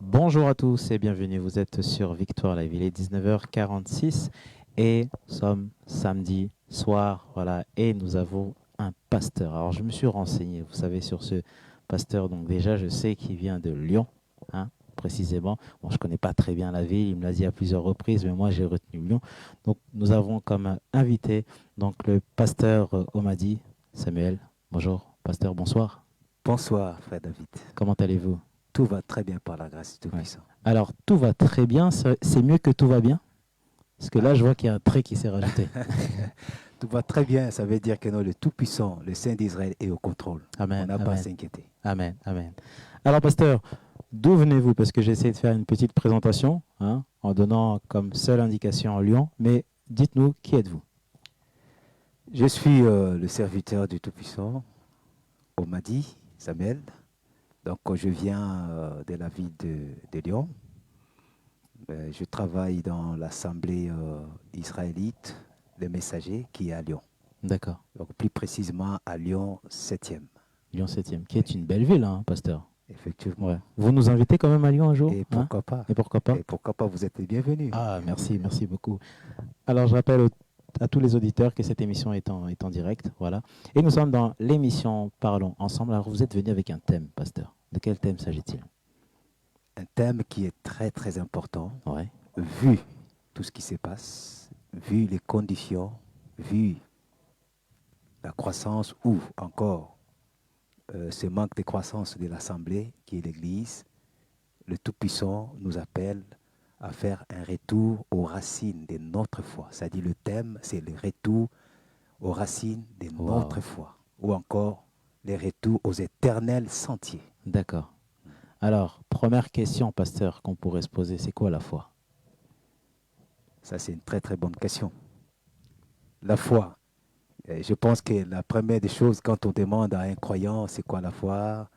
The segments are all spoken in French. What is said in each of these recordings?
Bonjour à tous et bienvenue. Vous êtes sur Victoire Live. Il est 19h46 et nous sommes samedi soir. Voilà, et nous avons un pasteur. Alors, je me suis renseigné, vous savez, sur ce pasteur. Donc, déjà, je sais qu'il vient de Lyon, hein, précisément. Bon, je ne connais pas très bien la ville. Il me l'a dit à plusieurs reprises, mais moi, j'ai retenu Lyon. Donc, nous avons comme invité donc, le pasteur Omadi Samuel. Bonjour, pasteur, bonsoir. Bonsoir, frère David. Comment allez-vous? Tout va très bien par la grâce du Ouais. Tout-Puissant. Alors, tout va très bien. C'est mieux que tout va bien? Parce que là, Ah, je vois qu'il y a un trait qui s'est rajouté. tout va très bien, ça veut dire que non, le Tout-Puissant, le Saint d'Israël est au contrôle. On Amen, n'a pas à amen, s'inquiéter. amen, amen. Alors, pasteur, d'où venez-vous? Parce que j'ai essayé de faire une petite présentation, hein, en donnant comme seule indication Lyon. Mais dites-nous, qui êtes-vous? Je suis le serviteur du Tout-Puissant, Omadi Samuel. Donc, je viens de la ville de Lyon. Je travaille dans l'Assemblée israélite, les messagers, qui est à Lyon. D'accord. Donc, plus précisément à Lyon 7e. Lyon 7e, qui Oui, est une belle ville, hein, pasteur. effectivement. Ouais. Vous nous invitez quand même à Lyon un jour, Et hein? pourquoi pas? Et pourquoi pas? Et pourquoi pas, vous êtes les bienvenus. Ah, merci, merci beaucoup. Alors, je rappelle à tous les auditeurs que cette émission est en direct. Voilà. Et nous sommes dans l'émission Parlons ensemble. Alors, vous êtes venu avec un thème, pasteur. De quel thème s'agit-il? Un thème qui est très très important, Ouais. vu tout ce qui se passe, vu les conditions, vu la croissance ou encore ce manque de croissance de l'Assemblée qui est l'Église. Le Tout-Puissant nous appelle à faire un retour aux racines de notre foi. C'est-à-dire le thème, c'est le retour aux racines de Waouh. notre foi, ou encore les retours aux éternels sentiers. D'accord. Alors, première question, pasteur, qu'on pourrait se poser, c'est quoi la foi? Ça, c'est une très très bonne question. La foi, je pense que la première des choses, quand on demande à un croyant c'est quoi la foi,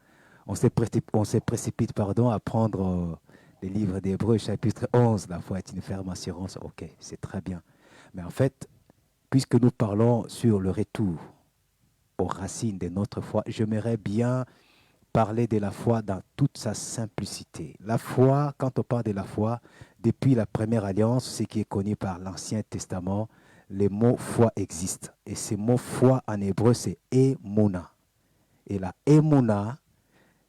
on se précipite pardon, à prendre les livres d'Hébreux, chapitre 11, la foi est une ferme assurance. Ok, c'est très bien. Mais en fait, puisque nous parlons sur le retour aux racines de notre foi, j'aimerais bien parler de la foi dans toute sa simplicité. La foi, quand on parle de la foi, depuis la première alliance, ce qui est connu par l'Ancien Testament, les mots foi existent. Et ce mot foi en hébreu, c'est emuna. Et la emuna,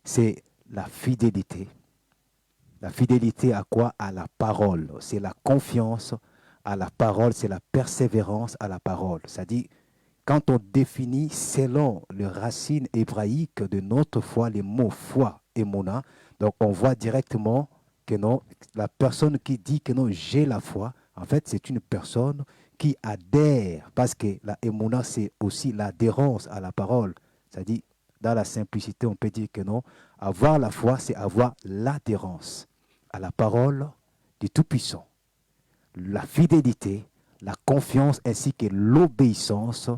c'est la fidélité. La fidélité à quoi? À la parole. C'est la confiance à la parole, c'est la persévérance à la parole. C'est-à-dire, quand on définit selon les racines hébraïques de notre foi, les mots foi et mona, donc on voit directement que non, la personne qui dit que non, j'ai la foi, en fait, c'est une personne qui adhère, parce que la émona, c'est aussi l'adhérence à la parole. C'est-à-dire, dans la simplicité, on peut dire que non, avoir la foi, c'est avoir l'adhérence à la parole du Tout-Puissant, la fidélité, la confiance ainsi que l'obéissance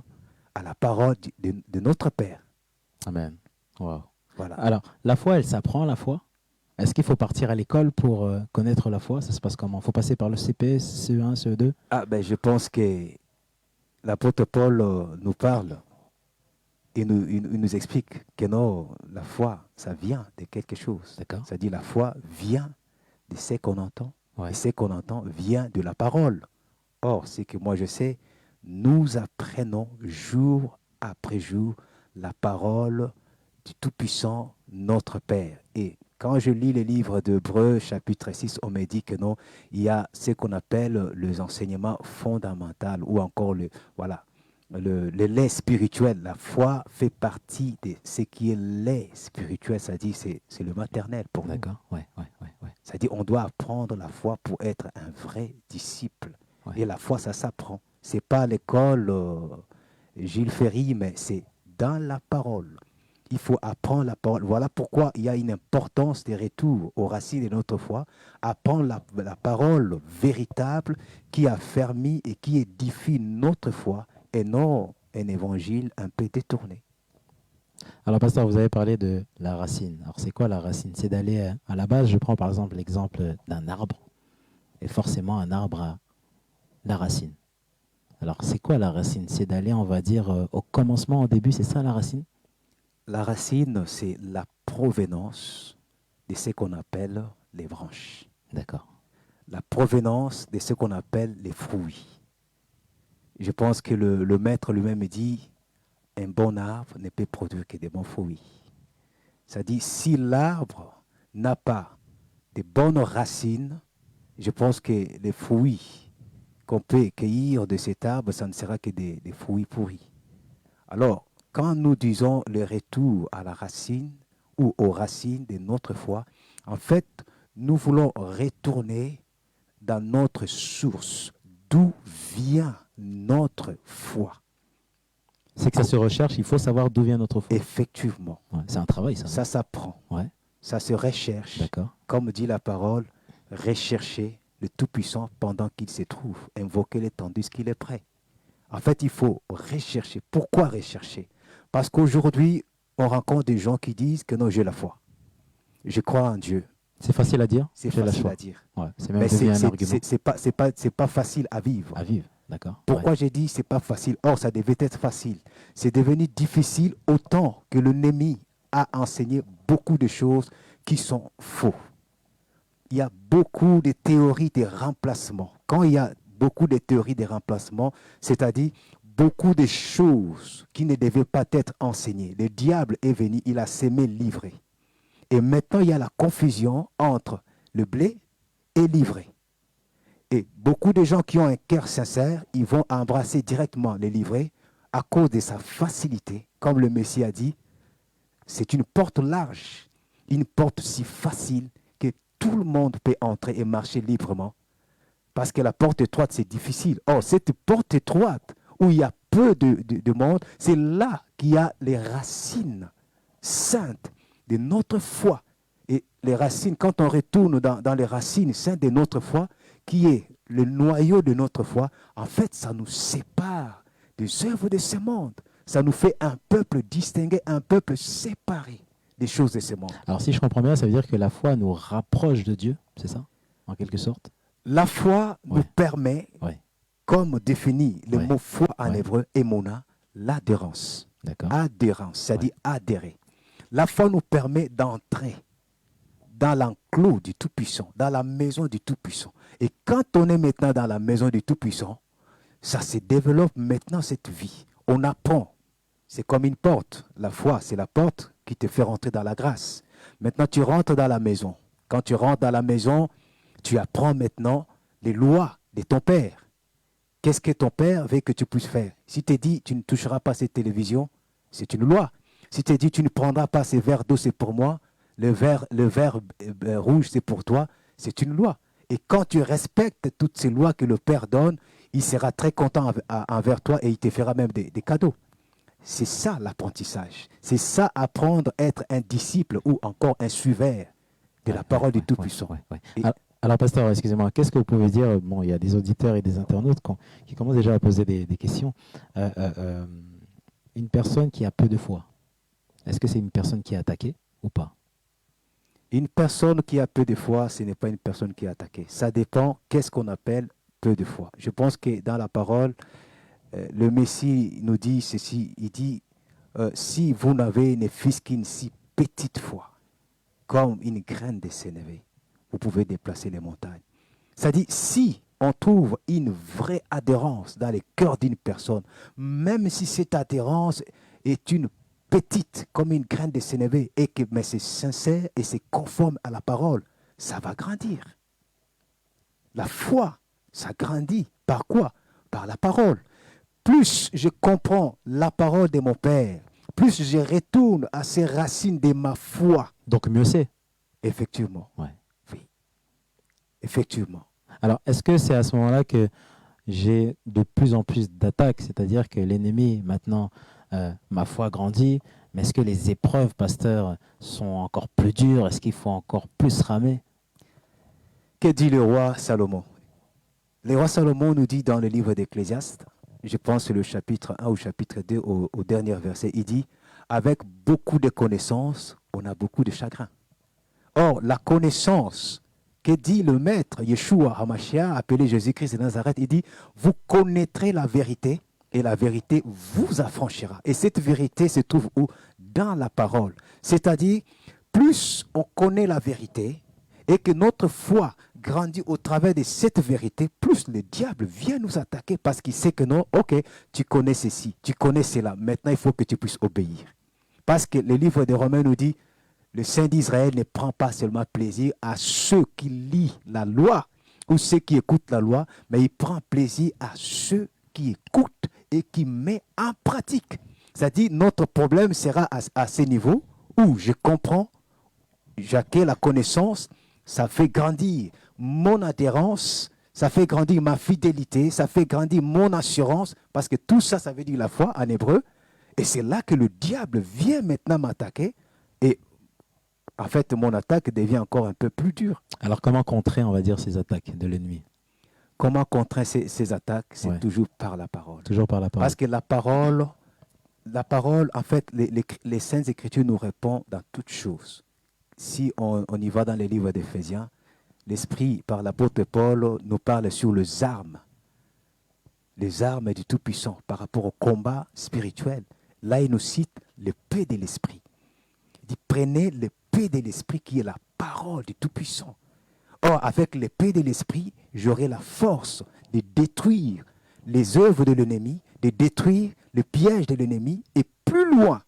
à la parole de notre Père. Amen. Wow. Voilà. Alors, la foi, elle s'apprend, la foi? Est-ce qu'il faut partir à l'école pour connaître la foi? Ça se passe comment? Il faut passer par le CP, CE1, CE2? Ah ben je pense que l'apôtre Paul nous parle et il nous explique que non, la foi, ça vient de quelque chose. D'accord. C'est-à-dire la foi vient de ce qu'on entend et Ouais. ce qu'on entend vient de la parole. Or, ce que moi je sais, nous apprenons jour après jour la parole du Tout-Puissant, notre Père. Et quand je lis les livres d'Hébreux, chapitre 6, on me dit que non, il y a ce qu'on appelle les enseignements fondamentaux ou encore voilà, le lait spirituel. La foi fait partie de ce qui est lait spirituel, c'est-à-dire c'est le maternel pour nous. D'accord. Ouais, ouais, ouais, ouais. C'est-à-dire on doit apprendre la foi pour être un vrai disciple. Ouais. Et la foi, ça s'apprend. C'est pas à l'école Gilles Ferry, mais c'est dans la parole. Il faut apprendre la parole. Voilà pourquoi il y a une importance des retours aux racines de notre foi. Apprendre la parole véritable qui affermit et qui édifie notre foi et non un évangile un peu détourné. Alors, pasteur, vous avez parlé de la racine. Alors, c'est quoi la racine? C'est d'aller à la base. Je prends par exemple l'exemple d'un arbre. Et forcément, un arbre a la racine. Alors, c'est quoi la racine? C'est d'aller, on va dire, au commencement, au début, c'est ça la racine? La racine, c'est la provenance de ce qu'on appelle les branches. D'accord. La provenance de ce qu'on appelle les fruits. Je pense que le maître lui-même dit, un bon arbre ne peut produire que des bons fruits. C'est-à-dire, si l'arbre n'a pas de bonnes racines, je pense que les fruits qu'on peut cueillir de cet arbre, ça ne sera que des fruits pourris. Alors, quand nous disons le retour à la racine ou aux racines de notre foi, en fait, nous voulons retourner dans notre source, d'où vient notre foi. C'est que ça se recherche, il faut savoir d'où vient notre foi. Effectivement. Ouais, c'est un travail, ça. Ça s'apprend. Ouais. Ça se recherche. D'accord. Comme dit la parole, rechercher le Tout-Puissant pendant qu'il se trouve. Invoquez-le tandis qu'il est prêt. En fait, il faut rechercher. Pourquoi rechercher? Parce qu'aujourd'hui, on rencontre des gens qui disent que non, j'ai la foi. Je crois en Dieu. C'est facile à dire. C'est j'ai la facile foi. à dire. Ouais, c'est même Mais devenu un argument. c'est pas facile à vivre. À vivre, d'accord. Pourquoi j'ai dit c'est pas facile? Or, ça devait être facile. C'est devenu difficile autant que l'ennemi a enseigné beaucoup de choses qui sont faux. Il y a beaucoup de théories de remplacement. Quand il y a beaucoup de théories de remplacement, c'est-à-dire beaucoup de choses qui ne devaient pas être enseignées. Le diable est venu, il a semé l'ivraie. Et maintenant, il y a la confusion entre le blé et l'ivraie. Et beaucoup de gens qui ont un cœur sincère, ils vont embrasser directement les livrets à cause de sa facilité. Comme le Messie a dit, c'est une porte large, une porte si facile que tout le monde peut entrer et marcher librement. Parce que la porte étroite, c'est difficile. Or, cette porte étroite, où il y a peu de monde, c'est là qu'il y a les racines saintes de notre foi. Et les racines, quand on retourne dans les racines saintes de notre foi, qui est le noyau de notre foi, en fait, ça nous sépare des œuvres de ce monde. Ça nous fait un peuple distingué, un peuple séparé des choses de ce monde. Alors, si je comprends bien, ça veut dire que la foi nous rapproche de Dieu, c'est ça, en quelque sorte? La foi nous permet, comme définit le mot foi en hébreu, émona, l'adhérence. Adhérence, c'est-à-dire adhérer. La foi nous permet d'entrer dans l'enclos du Tout-Puissant, dans la maison du Tout-Puissant. Et quand on est maintenant dans la maison du Tout-Puissant, ça se développe maintenant cette vie. On apprend. C'est comme une porte. La foi, c'est la porte qui te fait rentrer dans la grâce. Maintenant, tu rentres dans la maison. Quand tu rentres dans la maison, tu apprends maintenant les lois de ton père. Qu'est-ce que ton père veut que tu puisses faire? Si tu dis, tu ne toucheras pas cette télévision, c'est une loi. Si tu dis, tu ne prendras pas ces verres d'eau, c'est pour moi, le verre rouge, c'est pour toi, c'est une loi. Et quand tu respectes toutes ces lois que le Père donne, il sera très content envers toi et il te fera même des cadeaux. C'est ça l'apprentissage. C'est ça apprendre à être un disciple ou encore un suiveur de la parole du Tout-Puissant. Alors, pasteur, excusez-moi, qu'est-ce que vous pouvez dire? Bon, il y a des auditeurs et des internautes qui commencent déjà à poser des questions. Une personne qui a peu de foi, est-ce que c'est une personne qui est attaquée ou pas? Une personne qui a peu de foi, ce n'est pas une personne qui est attaquée. Ça dépend qu'est-ce qu'on appelle peu de foi. Je pense que dans la parole, le Messie nous dit ceci, il dit, si vous n'avez ne fût-ce qu'une si petite foi, comme une graine de sénévé, vous pouvez déplacer les montagnes. C'est-à-dire, si on trouve une vraie adhérence dans le cœur d'une personne, même si cette adhérence est une petite, comme une graine de sénévé, mais c'est sincère et c'est conforme à la parole, ça va grandir. La foi, ça grandit. Par quoi? Par la parole. Plus je comprends la parole de mon Père, plus je retourne à ces racines de ma foi. Donc mieux c'est. Effectivement. Ouais. Oui. Effectivement. Alors, est-ce que c'est à ce moment-là que j'ai de plus en plus d'attaques, c'est-à-dire que l'ennemi, maintenant, ma foi grandit, mais est-ce que les épreuves, pasteur, sont encore plus dures? Est-ce qu'il faut encore plus ramer? Que dit le roi Salomon? Le roi Salomon nous dit dans le livre d'Ecclésiaste, je pense le chapitre 1 ou chapitre 2 au dernier verset, il dit, avec beaucoup de connaissances, on a beaucoup de chagrin. Or, la connaissance, que dit le maître Yeshua HaMashiach, appelé Jésus-Christ de Nazareth, il dit, vous connaîtrez la vérité et la vérité vous affranchira. Et cette vérité se trouve où? Dans la parole. C'est-à-dire, plus on connaît la vérité et que notre foi grandit au travers de cette vérité, plus le diable vient nous attaquer parce qu'il sait que non, ok, tu connais ceci, tu connais cela, maintenant il faut que tu puisses obéir. Parce que le livre de Romains nous dit, le Saint d'Israël ne prend pas seulement plaisir à ceux qui lisent la loi ou ceux qui écoutent la loi, mais il prend plaisir à ceux qui écoutent et qui mettent en pratique. C'est-à-dire, notre problème sera à ce niveau où je comprends, j'acquiers la connaissance, ça fait grandir mon adhérence, ça fait grandir ma fidélité, ça fait grandir mon assurance, parce que tout ça, ça veut dire la foi en hébreu. Et c'est là que le diable vient maintenant m'attaquer. Et en fait, mon attaque devient encore un peu plus dure. Alors, comment contrer, on va dire, ces attaques de l'ennemi? Comment contrer ces attaques? C'est Ouais. toujours par la parole. Toujours par la parole. Parce que la parole, en fait, les Saintes Écritures nous répondent dans toutes choses. Si on y va dans les livres d'Éphésiens, l'Esprit, par l'apôtre Paul, nous parle sur les armes du Tout-Puissant par rapport au combat spirituel. Là, il nous cite l'épée de l'Esprit. Il dit, prenez l'épée de l'Esprit qui est la parole du Tout-Puissant. Or, avec l'épée de l'Esprit, j'aurai la force de détruire les œuvres de l'ennemi, de détruire le piège de l'ennemi, et plus loin,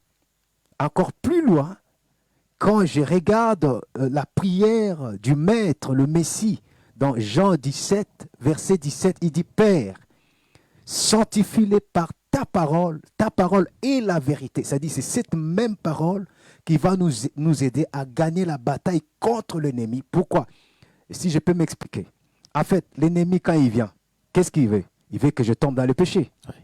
encore plus loin, quand je regarde la prière du Maître, le Messie, dans Jean 17, verset 17, il dit, Père, sanctifie-les par ta parole est la vérité. C'est-à-dire, c'est cette même parole qui va nous aider à gagner la bataille contre l'ennemi. Pourquoi? Et si je peux m'expliquer. En fait, l'ennemi, quand il vient, qu'est-ce qu'il veut? Il veut que je tombe dans le péché. Oui.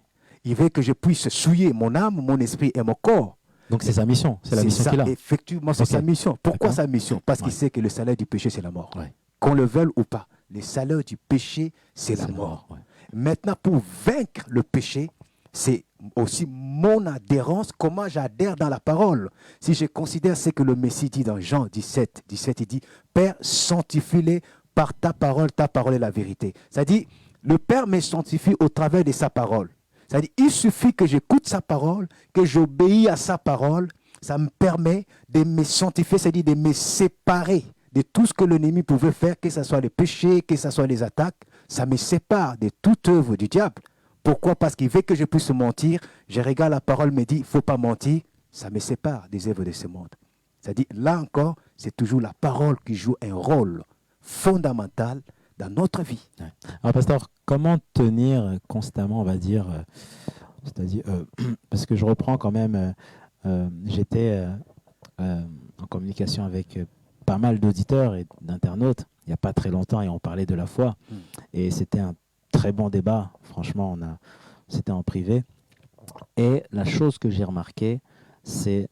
Il veut que je puisse souiller mon âme, mon esprit et mon corps. Donc, c'est sa mission. C'est la mission qu'il a. Effectivement, c'est Ok. sa mission. Pourquoi D'accord. sa mission? Parce qu'il Ouais. sait que le salaire du péché, c'est la mort. Ouais. Qu'on le veuille ou pas, le salaire du péché, c'est la mort. Ouais. Maintenant, pour vaincre le péché, c'est aussi mon adhérence, comment j'adhère dans la parole. Si je considère ce que le Messie dit dans Jean 17, il dit, Père, sanctifie-les par ta parole est la vérité. C'est-à-dire, le Père me sanctifie au travers de sa parole. C'est-à-dire, il suffit que j'écoute sa parole, que j'obéis à sa parole, ça me permet de me sanctifier, c'est-à-dire de me séparer de tout ce que l'ennemi pouvait faire, que ce soit les péchés, que ce soit les attaques. Ça me sépare de toute œuvre du diable. Pourquoi? Parce qu'il veut que je puisse mentir. Je regarde la parole, me dit, il ne faut pas mentir. Ça me sépare des œuvres de ce monde. C'est-à-dire, là encore, c'est toujours la parole qui joue un rôle fondamental dans notre vie. Ouais. Alors, pasteur, comment tenir constamment, on va dire, c'est-à-dire, parce que je reprends quand même, j'étais en communication avec pas mal d'auditeurs et d'internautes il n'y a pas très longtemps et on parlait de la foi. Et c'était un très bon débat, franchement, c'était en privé. Et la chose que j'ai remarqué, c'est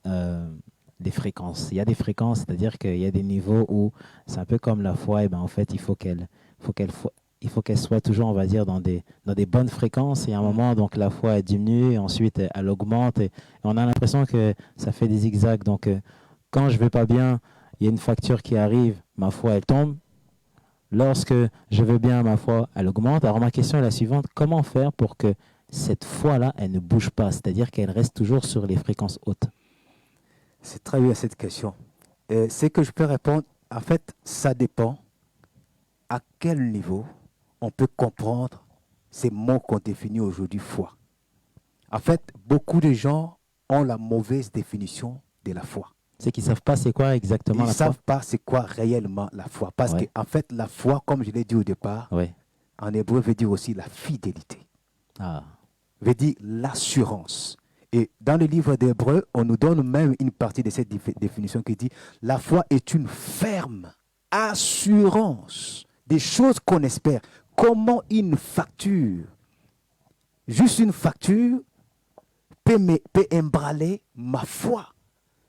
des fréquences. Il y a des fréquences, c'est-à-dire qu'il y a des niveaux où c'est un peu comme la foi, et ben en fait, il faut qu'elle soit toujours, on va dire, dans des bonnes fréquences. Et à un moment, donc la foi elle diminue, et ensuite elle augmente. Et on a l'impression que ça fait des zigzags. Donc quand je ne vais pas bien, il y a une facture qui arrive, ma foi elle tombe. Lorsque je veux bien, ma foi elle augmente. Alors ma question est la suivante, comment faire pour que cette foi-là, elle ne bouge pas, c'est-à-dire qu'elle reste toujours sur les fréquences hautes? C'est très bien cette question. Ce que je peux répondre, en fait, ça dépend à quel niveau on peut comprendre ces mots qu'on définit aujourd'hui foi. En fait, beaucoup de gens ont la mauvaise définition de la foi. C'est qu'ils ne savent pas c'est quoi exactement Ils la ne foi. savent pas c'est quoi réellement la foi. Parce Ouais. qu'en fait, la foi, comme je l'ai dit au départ, Oui. en hébreu veut dire aussi la fidélité. Ah. Veut dire l'assurance. Et dans le livre d'Hébreu, on nous donne même une partie de cette définition qui dit la foi est une ferme assurance des choses qu'on espère. Comment une facture, juste une facture, peut embraler ma foi.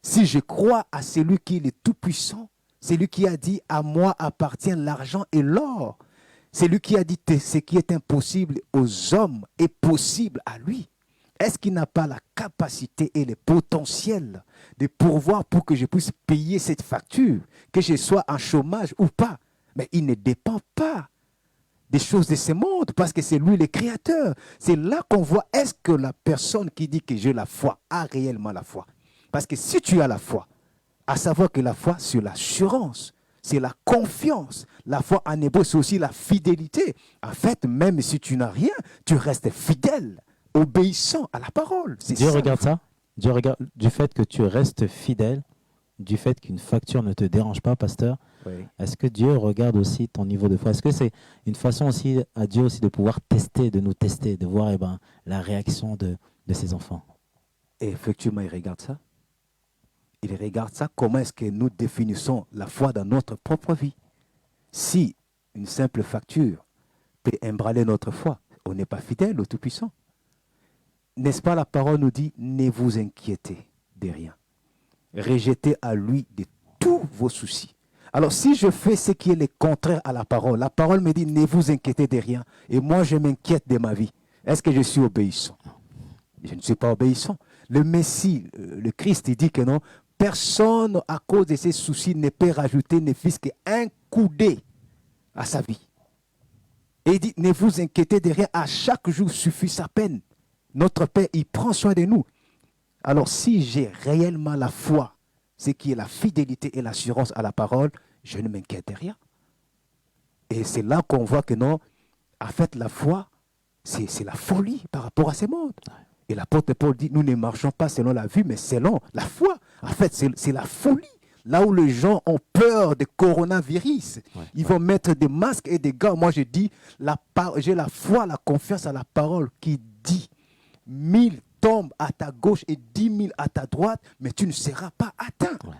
Si je crois à celui qui est le Tout-Puissant, celui qui a dit à moi appartient l'argent et l'or, celui qui a dit ce qui est impossible aux hommes est possible à lui. Est-ce qu'il n'a pas la capacité et le potentiel de pourvoir pour que je puisse payer cette facture, que je sois en chômage ou pas? Mais il ne dépend pas des choses de ce monde parce que c'est lui le créateur. C'est là qu'on voit est-ce que la personne qui dit que j'ai la foi a réellement la foi. Parce que si tu as la foi, À savoir que la foi, c'est l'assurance, c'est la confiance. La foi en hébreu, c'est aussi la fidélité. En fait, même si tu n'as rien, tu restes fidèle, obéissant à la parole. C'est Dieu ça. regarde ça. Dieu regarde du fait que tu restes fidèle, du fait qu'une facture ne te dérange pas, pasteur. Oui. Est-ce que Dieu regarde aussi ton niveau de foi? Est-ce que c'est une façon aussi à Dieu aussi de pouvoir tester, de nous tester, de voir la réaction de ses enfants? Et effectivement, il regarde ça. Il regarde ça, comment est-ce que nous définissons la foi dans notre propre vie. Si une simple facture peut embraler notre foi, on n'est pas fidèle au Tout-Puissant. N'est-ce pas, la parole nous dit, ne vous inquiétez de rien. Rejetez à lui de tous vos soucis. Alors, si je fais ce qui est le contraire à la parole me dit, ne vous inquiétez de rien. Et moi, je m'inquiète de ma vie. Est-ce que je suis obéissant? Je ne suis pas obéissant. Le Messie, le Christ, il dit que non, personne, à cause de ses soucis, ne peut rajouter ne fût-ce qu'un coudé à sa vie. Et il dit, ne vous inquiétez de rien, à chaque jour suffit sa peine. Notre Père, il prend soin de nous. Alors, si j'ai réellement la foi, ce qui est la fidélité et l'assurance à la parole, je ne m'inquiète de rien. Et c'est là qu'on voit que non, en fait, la foi, c'est la folie par rapport à ce monde. Et l'apôtre Paul dit, nous ne marchons pas selon la vue, mais selon la foi. En fait, c'est la folie. Là où les gens ont peur de coronavirus, ils vont mettre des masques et des gants. Moi, je dis, j'ai la foi, la confiance à la parole qui dit, 1000 tombent à ta gauche et 10 000 à ta droite, mais tu ne seras pas atteint. Ouais.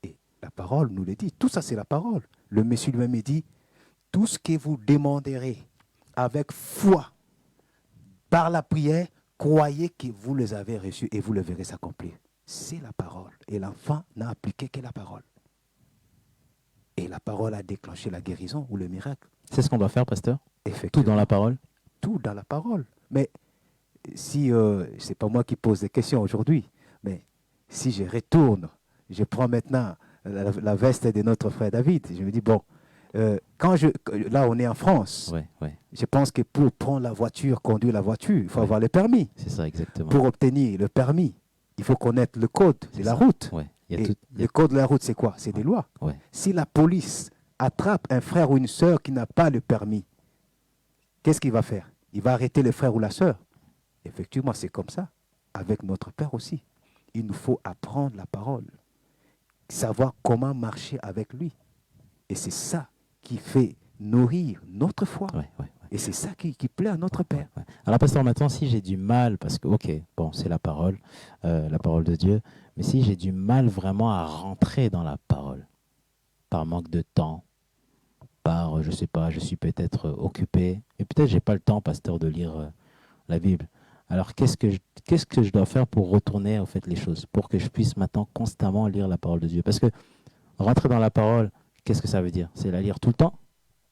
Et la parole nous le dit. Tout ça, c'est la parole. Le Messie lui-même dit, tout ce que vous demanderez avec foi, par la prière, croyez que vous les avez reçus et vous le verrez s'accomplir. C'est la parole. Et l'enfant n'a appliqué que la parole. Et la parole a déclenché la guérison ou le miracle. C'est ce qu'on doit faire, pasteur? Tout Effectivement. dans la parole? Tout dans la parole. Mais si, ce n'est pas moi qui pose des questions aujourd'hui, mais si je retourne, je prends maintenant la veste de notre frère David, je me dis, bon, là on est en France, Ouais. je pense que pour prendre la voiture, conduire la voiture, il faut avoir le permis. C'est ça, exactement. Pour obtenir le permis, il faut connaître le code de la route. Ouais. Il y a Et tout. le code de la route, c'est quoi? C'est des lois. Ouais. Si la police attrape un frère ou une sœur qui n'a pas le permis, qu'est-ce qu'il va faire? Il va arrêter le frère ou la sœur. Effectivement, c'est comme ça. Avec notre Père aussi. Il nous faut apprendre la parole, savoir comment marcher avec lui. Et c'est ça qui fait nourrir notre foi. Ouais, ouais, ouais. Et c'est ça qui plaît à notre Père. Ouais. Alors, pasteur, maintenant, si j'ai du mal, parce que, ok, bon, c'est la parole de Dieu, mais si j'ai du mal vraiment à rentrer dans la parole, par manque de temps, par, je sais pas, je suis peut-être occupé, et peut-être j'ai pas le temps, pasteur, de lire la Bible. Alors, qu'est-ce que je dois faire pour retourner, au fait, les choses, pour que je puisse maintenant constamment lire la parole de Dieu? Parce que rentrer dans la parole, qu'est-ce que ça veut dire? C'est la lire tout le temps,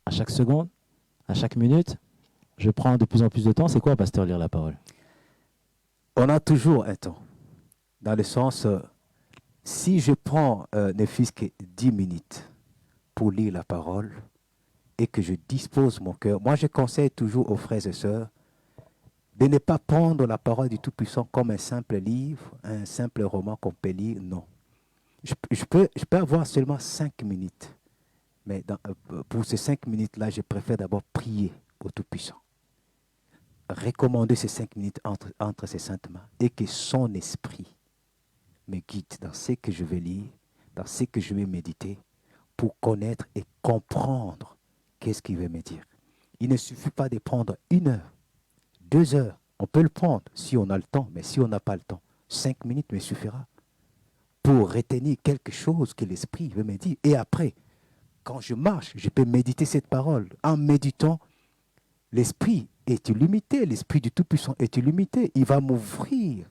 à chaque seconde, à chaque minute. Je prends de plus en plus de temps. C'est quoi, pasteur, lire la parole? On a toujours un temps. Dans le sens, si je prends ne fût-ce que 10 minutes pour lire la parole et que je dispose mon cœur, moi je conseille toujours aux frères et sœurs de ne pas prendre la parole du Tout-Puissant comme un simple livre, un simple roman qu'on peut lire. Non. Je peux avoir seulement 5 minutes. Mais pour ces 5 minutes-là, je préfère d'abord prier au Tout-Puissant. Recommander ces 5 minutes entre ses saintes mains et que son esprit me guide dans ce que je vais lire, dans ce que je vais méditer, pour connaître et comprendre qu'est-ce qu'il veut me dire. Il ne suffit pas de prendre 1 heure, 2 heures. On peut le prendre si on a le temps, mais si on n'a pas le temps, 5 minutes me suffira pour retenir quelque chose que l'esprit veut me dire. Et après, quand je marche, je peux méditer cette parole. En méditant, l'esprit est illimité, l'esprit du Tout-Puissant est illimité. Il va m'ouvrir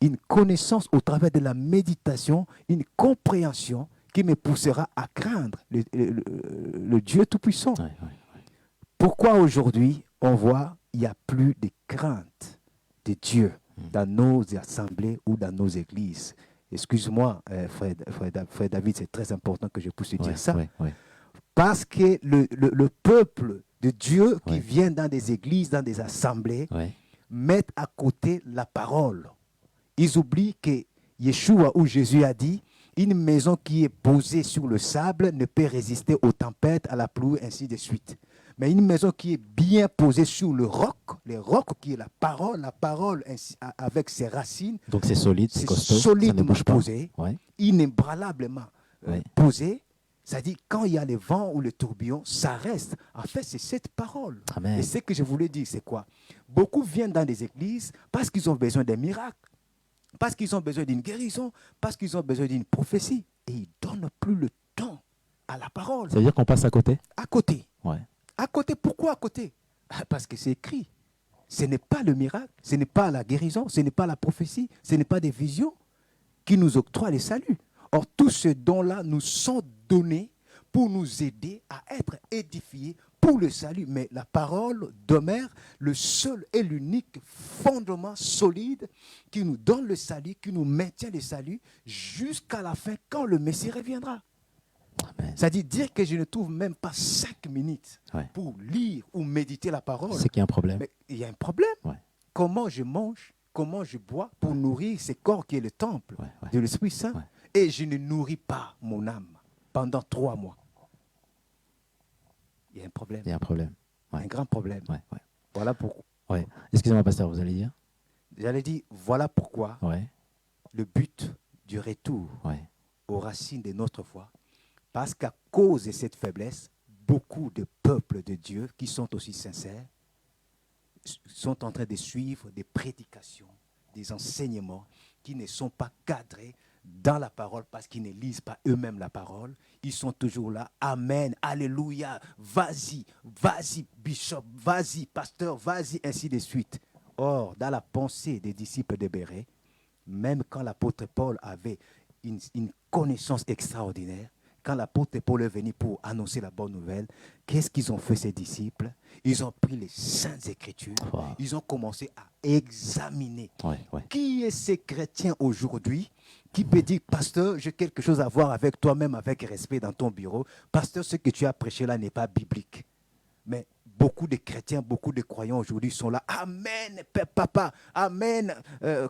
une connaissance au travers de la méditation, une compréhension qui me poussera à craindre le Dieu Tout-Puissant. Ouais, ouais. Pourquoi aujourd'hui, on voit il n'y a plus de crainte de Dieu dans nos assemblées ou dans nos églises? Excuse-moi, frère David, c'est très important que je puisse te dire ça. Ouais, ouais. Parce que le peuple de Dieu qui Ouais. vient dans des églises, dans des assemblées, Ouais. met à côté la parole. Ils oublient que Yeshua ou Jésus a dit, une maison qui est posée sur le sable ne peut résister aux tempêtes, à la pluie, ainsi de suite. Mais une maison qui est bien posée sur le roc qui est la parole ainsi, avec ses racines, Donc c'est solide, c'est costaud, ça ne solidement bouge pas. posé, Ouais. inébranlablement Ouais. posé. C'est-à-dire, quand il y a le vent ou le tourbillon, ça reste. En fait, c'est cette parole. Amen. Et ce que je voulais dire, c'est quoi? Beaucoup viennent dans des églises parce qu'ils ont besoin d'un miracle, parce qu'ils ont besoin d'une guérison, parce qu'ils ont besoin d'une prophétie. Et ils ne donnent plus le temps à la parole. Ça veut dire qu'on passe à côté? À côté. Ouais. À côté, pourquoi à côté? Parce que c'est écrit. Ce n'est pas le miracle, ce n'est pas la guérison, ce n'est pas la prophétie, ce n'est pas des visions qui nous octroient le salut. Or, tous ces dons-là nous sont donnés pour nous aider à être édifiés pour le salut. Mais la parole demeure le seul et l'unique fondement solide qui nous donne le salut, qui nous maintient le salut jusqu'à la fin quand le Messie reviendra. Amen. C'est-à-dire dire que je ne trouve même pas 5 minutes Ouais. pour lire ou méditer la parole. C'est qu'il y a un problème. Mais il y a un problème. Ouais. Comment je mange, comment je bois pour nourrir ce corps qui est le temple Ouais, ouais. de l'Esprit Saint. Ouais. Et je ne nourris pas mon âme pendant 3 mois. Il y a un problème. Il y a un problème. Ouais. Un grand problème. Ouais, ouais. Voilà pourquoi. Ouais. Excusez-moi, pasteur, vous allez dire? J'allais dire, voilà pourquoi Ouais. le but du retour Ouais. aux racines de notre foi. Parce qu'à cause de cette faiblesse, beaucoup de peuples de Dieu qui sont aussi sincères sont en train de suivre des prédications, des enseignements qui ne sont pas cadrés dans la parole parce qu'ils ne lisent pas eux-mêmes la parole. Ils sont toujours là. Amen, alléluia, vas-y, bishop, vas-y, pasteur, vas-y, ainsi de suite. Or, dans la pensée des disciples de Béret, même quand l'apôtre Paul avait une connaissance extraordinaire, quand l'apôtre Paul est venu pour annoncer la bonne nouvelle, qu'est-ce qu'ils ont fait, ces disciples? Ils ont pris les Saintes Écritures, Wow. ils ont commencé à examiner. Ouais, ouais. Qui est ce chrétien aujourd'hui qui peut dire, pasteur, j'ai quelque chose à voir avec toi-même, avec respect dans ton bureau. Pasteur, ce que tu as prêché là n'est pas biblique. Mais beaucoup de chrétiens, beaucoup de croyants aujourd'hui sont là. Amen, papa, amen.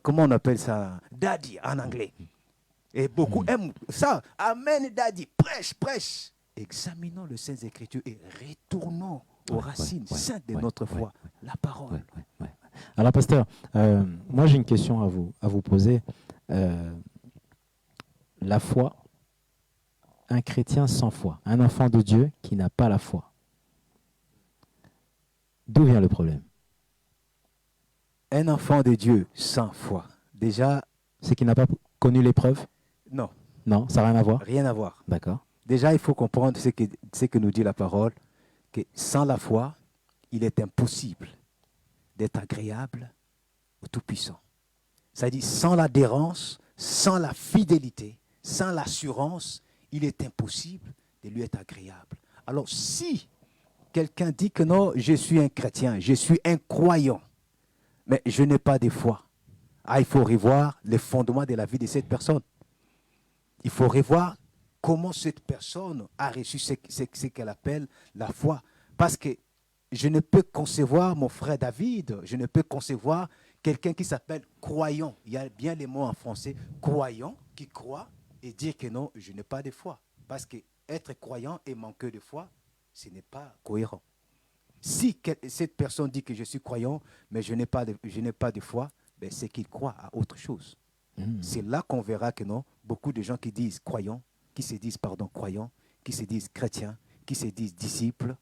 Comment on appelle ça? Daddy en anglais. Et beaucoup aiment ça. Amen, Daddy. Prêche, prêche. Examinons les Saintes Écritures et retournons aux racines saintes de notre foi, la parole. Ouais. Alors, pasteur, moi j'ai une question à vous poser. La foi, un chrétien sans foi, un enfant de Dieu qui n'a pas la foi. D'où vient le problème? Un enfant de Dieu sans foi, déjà, C'est qu'il n'a pas connu l'épreuve? non, Non, ça n'a rien à voir? rien à voir. D'accord. Déjà, il faut comprendre ce que nous dit la parole, que sans la foi, il est impossible d'être agréable au Tout-Puissant. C'est-à-dire, sans l'adhérence, sans la fidélité, sans l'assurance, il est impossible de lui être agréable. Alors, si quelqu'un dit que non, je suis un chrétien, je suis un croyant, mais je n'ai pas de foi, il faut revoir les fondements de la vie de cette personne. Il faut revoir comment cette personne a reçu ce qu'elle appelle la foi. Parce que je ne peux concevoir mon frère David, je ne peux concevoir quelqu'un qui s'appelle croyant. Il y a bien les mots en français, croyant, qui croit, et dire que non, je n'ai pas de foi. Parce que être croyant et manquer de foi, ce n'est pas cohérent. Si cette personne dit que je suis croyant, mais je n'ai pas de foi, ben c'est qu'il croit à autre chose. C'est là qu'on verra que non, beaucoup de gens qui disent croyants, qui se disent croyants, qui se disent chrétiens, qui se disent disciples,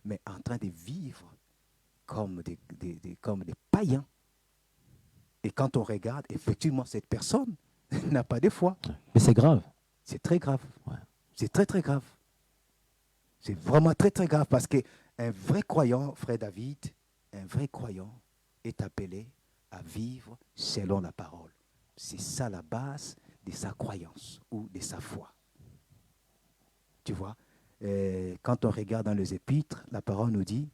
mais en train de vivre comme des païens. Et quand on regarde, effectivement, cette personne n'a pas de foi. Mais c'est grave. C'est très grave. Ouais. C'est très, très grave. C'est vraiment très, très grave parce qu'un vrai croyant, frère David, un vrai croyant est appelé à vivre selon la parole. C'est ça la base de sa croyance ou de sa foi. Tu vois, quand on regarde dans les épîtres, la parole nous dit,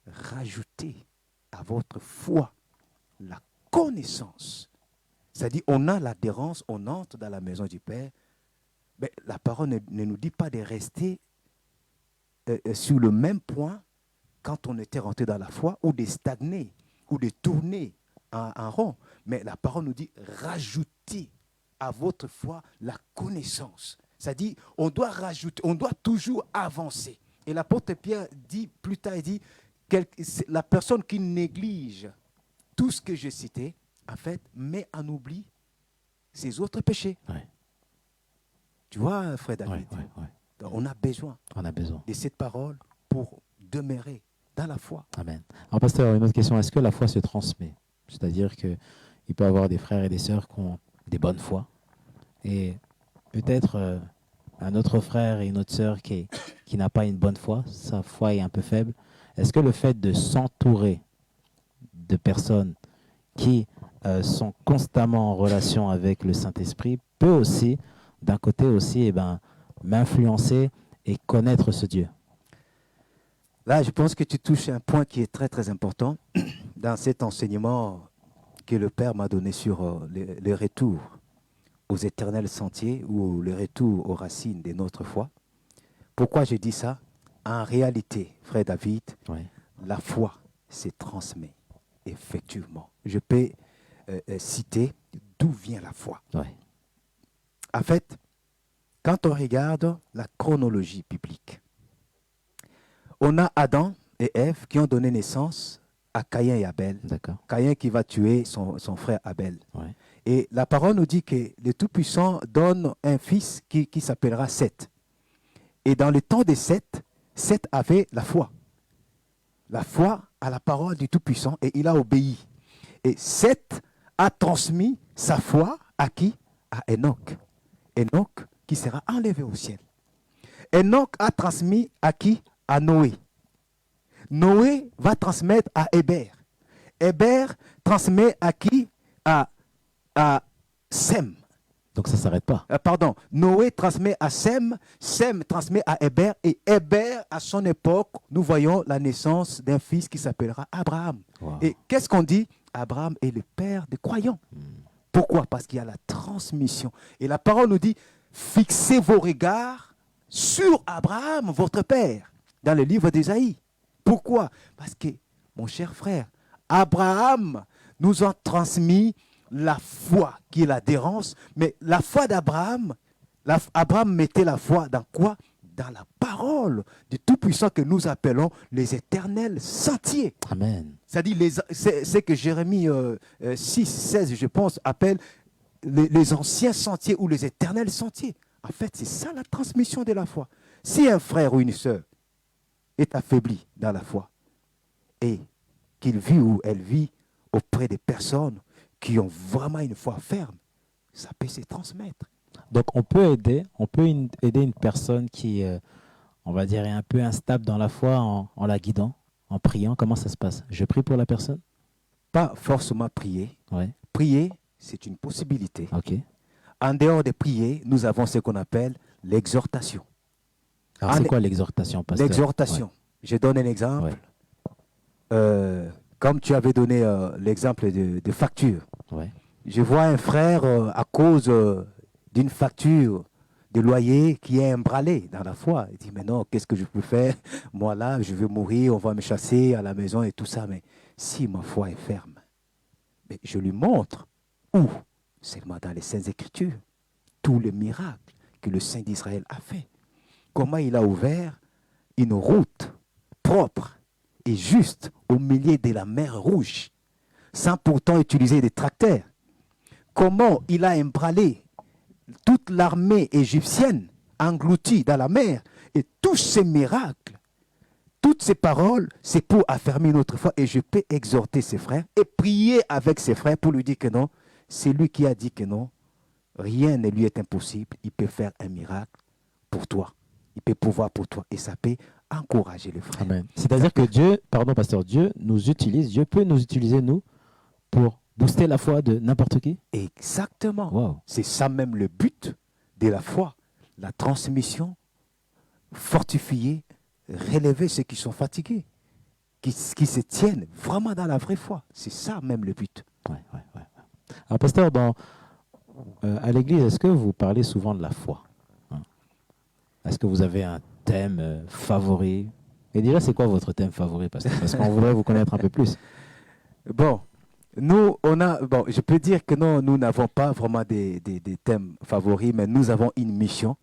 rajoutez à votre foi la connaissance. C'est-à-dire, on a l'adhérence, on entre dans la maison du Père, mais la parole ne nous dit pas de rester sur le même point quand on était rentré dans la foi, ou de stagner, ou de tourner en rond. Mais la parole nous dit, rajoutez à votre foi la connaissance. C'est-à-dire, on doit rajouter, on doit toujours avancer. Et l'apôtre Pierre dit, plus tard, il dit, la personne qui néglige tout ce que j'ai cité, en fait, met en oubli ses autres péchés. Ouais. Tu vois, frère David, donc, on a besoin de cette parole pour demeurer dans la foi. Amen. Alors, pasteur, une autre question. Est-ce que la foi se transmet? C'est-à-dire qu'il peut y avoir des frères et des sœurs qui ont des bonnes foi, et peut-être un autre frère et une autre sœur qui n'a pas une bonne foi, sa foi est un peu faible. Est-ce que le fait de s'entourer de personnes qui sont constamment en relation avec le Saint-Esprit peut aussi, d'un côté aussi, m'influencer et connaître ce Dieu? Là, je pense que tu touches un point qui est très, très important dans cet enseignement que le Père m'a donné sur le retour aux éternels sentiers ou le retour aux racines de notre foi. Pourquoi je dis ça? En réalité, frère David, la foi se transmet, effectivement. Je peux citer d'où vient la foi. En fait, quand on regarde la chronologie biblique, on a Adam et Ève qui ont donné naissance à Caïn et Abel. Caïn qui va tuer son frère Abel. Et la parole nous dit que le Tout-Puissant donne un fils qui s'appellera Seth. Et dans le temps de Seth, Seth avait la foi. La foi à la parole du Tout-Puissant, et il a obéi. Et Seth a transmis sa foi à qui? À Enoch. Enoch qui sera enlevé au ciel. Enoch a transmis à qui? À Noé. Noé va transmettre à Hébert. Hébert transmet à qui? À Sem. Donc ça ne s'arrête pas. Noé transmet à Sem, Sem transmet à Hébert, et Hébert, à son époque, nous voyons la naissance d'un fils qui s'appellera Abraham. Et qu'est-ce qu'on dit? Abraham est le père des croyants. Pourquoi? Parce qu'il y a la transmission. Et la parole nous dit, fixez vos regards sur Abraham, votre père, dans le livre d'Ésaïe. Pourquoi? Parce que, mon cher frère, Abraham nous a transmis la foi qui est l'adhérence, mais la foi d'Abraham, Abraham mettait la foi dans quoi? Dans la parole du Tout-Puissant que nous appelons les éternels sentiers. Amen. C'est-à-dire, c'est que Jérémie 6, 16, je pense, appelle les anciens sentiers ou les éternels sentiers. En fait, c'est ça la transmission de la foi. Si un frère ou une sœur est affaibli dans la foi et qu'il vit ou elle vit auprès des personnes qui ont vraiment une foi ferme, ça peut se transmettre. Donc, aider une personne qui, on va dire, est un peu instable dans la foi en la guidant, en priant. Comment ça se passe? Je prie pour la personne? Pas forcément prier. Ouais. Prier, c'est une possibilité. Ok. En dehors de prier, nous avons ce qu'on appelle l'exhortation. Alors, c'est quoi l'exhortation, pasteur? L'exhortation. Ouais. Je donne un exemple. Ouais. Comme tu avais donné l'exemple de facture. Ouais. Je vois un frère, à cause d'une facture de loyer qui est emballé dans la foi. Il dit, mais non, qu'est-ce que je peux faire? Moi là, je veux mourir, on va me chasser à la maison et tout ça. Mais si ma foi est ferme, mais je lui montre où? Seulement dans les Saintes Écritures, tous les miracles que le Saint d'Israël a fait. Comment il a ouvert une route propre et juste au milieu de la mer Rouge, sans pourtant utiliser des tracteurs. Comment il a emballé toute l'armée égyptienne engloutie dans la mer. Et tous ces miracles, toutes ces paroles, c'est pour affermir notre foi. Et je peux exhorter ses frères et prier avec ses frères pour lui dire que non, c'est lui qui a dit que non, rien ne lui est impossible. Il peut faire un miracle pour toi. Il peut pouvoir pour toi. Et ça peut encourager le frère. Amen. C'est-à-dire que Dieu, pardon pasteur, Dieu peut nous utiliser, nous, pour booster la foi de n'importe qui? Exactement. Wow. C'est ça même le but de la foi. La transmission, fortifier, relever ceux qui sont fatigués, qui se tiennent vraiment dans la vraie foi. C'est ça même le but. Ouais. Alors pasteur, à l'église, est-ce que vous parlez souvent de la foi? Est-ce que vous avez un thème favori? Et déjà, c'est quoi votre thème favori, pasteur? Parce qu'on voudrait vous connaître un peu plus. Bon. Je peux dire que non, nous n'avons pas vraiment des thèmes favoris, mais nous avons une mission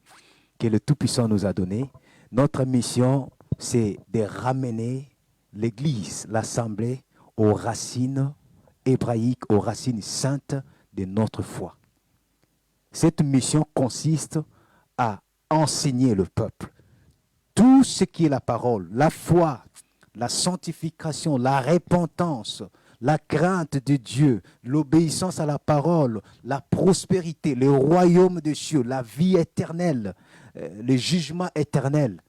que le Tout-Puissant nous a donnée. Notre mission, c'est de ramener l'Église, l'Assemblée, aux racines hébraïques, aux racines saintes de notre foi. Cette mission consiste à enseigner le peuple tout ce qui est la parole, la foi, la sanctification, la repentance, la crainte de Dieu, l'obéissance à la parole, la prospérité, le royaume des cieux, la vie éternelle, le jugement éternel.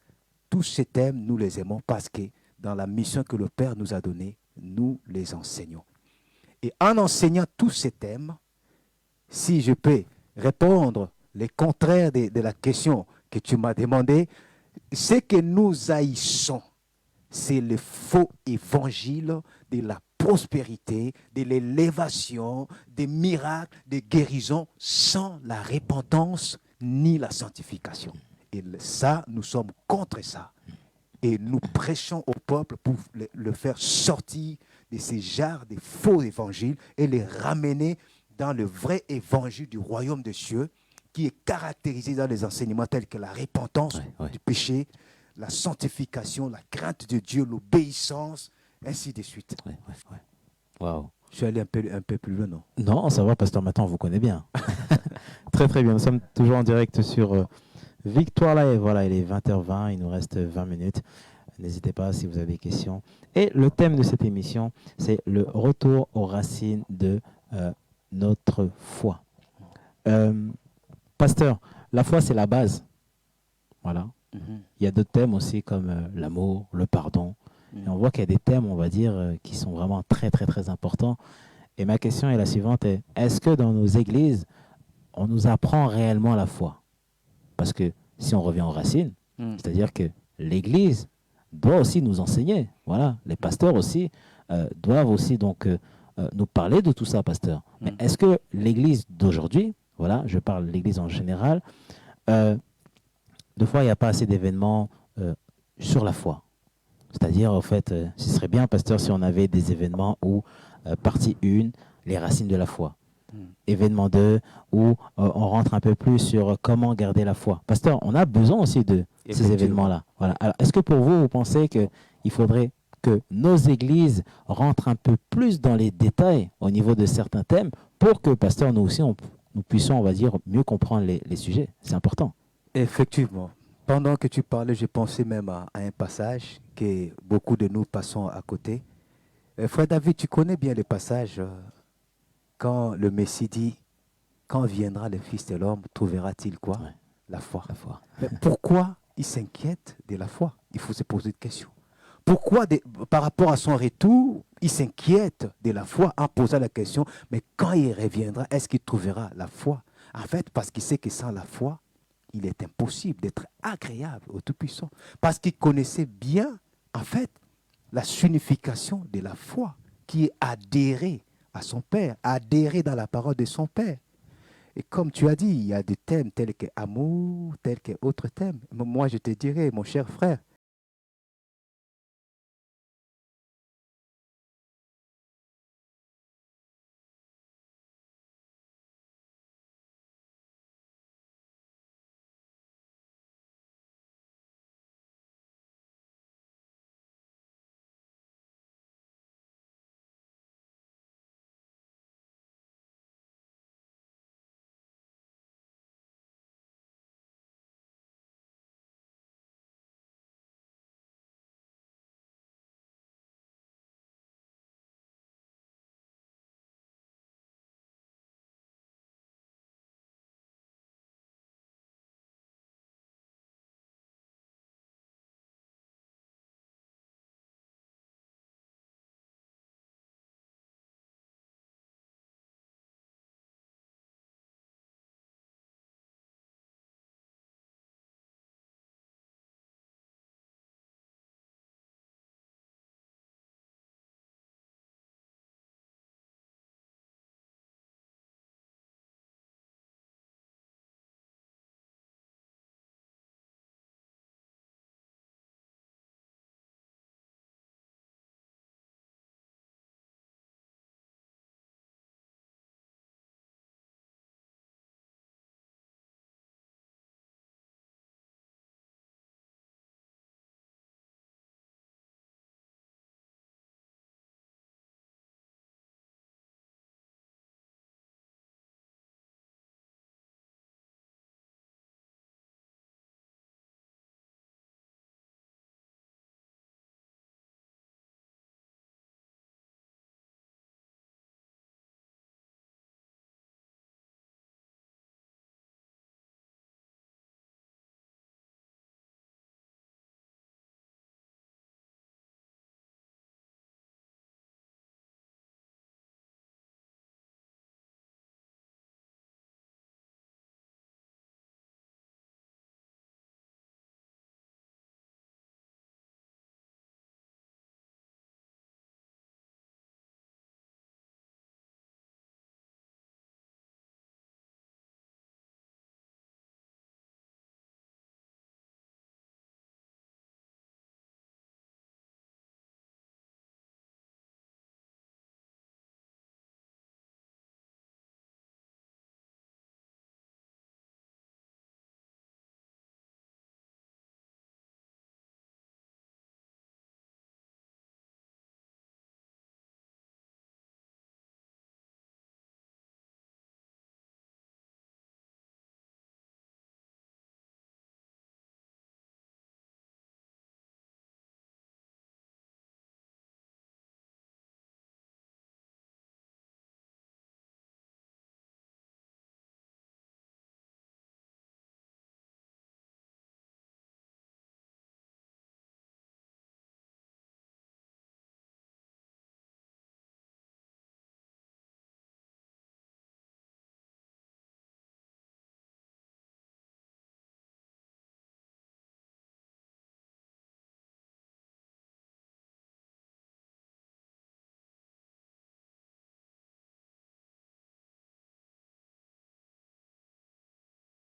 Tous ces thèmes, nous les aimons parce que dans la mission que le Père nous a donnée, nous les enseignons. Et en enseignant tous ces thèmes, si je peux répondre les contraires de la question que tu m'as demandé, ce que nous haïssons, c'est le faux évangile de la prospérité, de l'élévation, des miracles, des guérisons, sans la repentance ni la sanctification. Et ça, nous sommes contre ça. Et nous prêchons au peuple pour le faire sortir de ces genres de faux évangiles et les ramener dans le vrai évangile du royaume des cieux, qui est caractérisé dans les enseignements tels que la repentance du péché, la sanctification, la crainte de Dieu, l'obéissance, ainsi de suite. Wow. Je suis allé un peu plus loin, non? Non, ça va, pasteur, maintenant on vous connaît bien. Très très bien, nous sommes toujours en direct sur Victoire Live. Voilà, il est 20h20, il nous reste 20 minutes. N'hésitez pas si vous avez des questions. Et le thème de cette émission, c'est le retour aux racines de notre foi. Pasteur, la foi, c'est la base. Voilà. Il y a d'autres thèmes aussi comme l'amour, le pardon. Et on voit qu'il y a des thèmes, on va dire, qui sont vraiment très, très, très importants. Et ma question est la suivante, est-ce que dans nos églises, on nous apprend réellement la foi? Parce que si on revient aux racines, c'est-à-dire que l'église doit aussi nous enseigner. Voilà. Les pasteurs aussi doivent aussi donc nous parler de tout ça, pasteur. Mais est-ce que l'église d'aujourd'hui, voilà, je parle de l'église en général, des fois, il n'y a pas assez d'événements sur la foi. C'est-à-dire, en fait, ce serait bien, pasteur, si on avait des événements où, partie 1, les racines de la foi. événement 2, où on rentre un peu plus sur comment garder la foi. Pasteur, on a besoin aussi de ces Effectivement. événements-là. Voilà. Alors, est-ce que pour vous, vous pensez qu'il faudrait que nos églises rentrent un peu plus dans les détails au niveau de certains thèmes pour que, pasteur, nous aussi, nous puissions, on va dire, mieux comprendre les sujets? C'est important. Effectivement. Pendant que tu parlais, je pensais même à un passage que beaucoup de nous passons à côté. Frère David, tu connais bien le passage quand le Messie dit, quand viendra le Fils de l'homme, trouvera-t-il quoi? Ouais, La foi. la foi. Mais pourquoi il s'inquiète de la foi? Il faut se poser une question. Pourquoi, par rapport à son retour, il s'inquiète de la foi en posant la question, mais quand il reviendra, est-ce qu'il trouvera la foi? En fait, parce qu'il sait que sans la foi, il est impossible d'être agréable au Tout-Puissant. Parce qu'il connaissait bien, en fait, la signification de la foi, qui est adhérer à son Père, adhérer dans la parole de son Père. Et comme tu as dit, il y a des thèmes tels que amour, tels que autres thèmes. Moi, je te dirais, mon cher frère,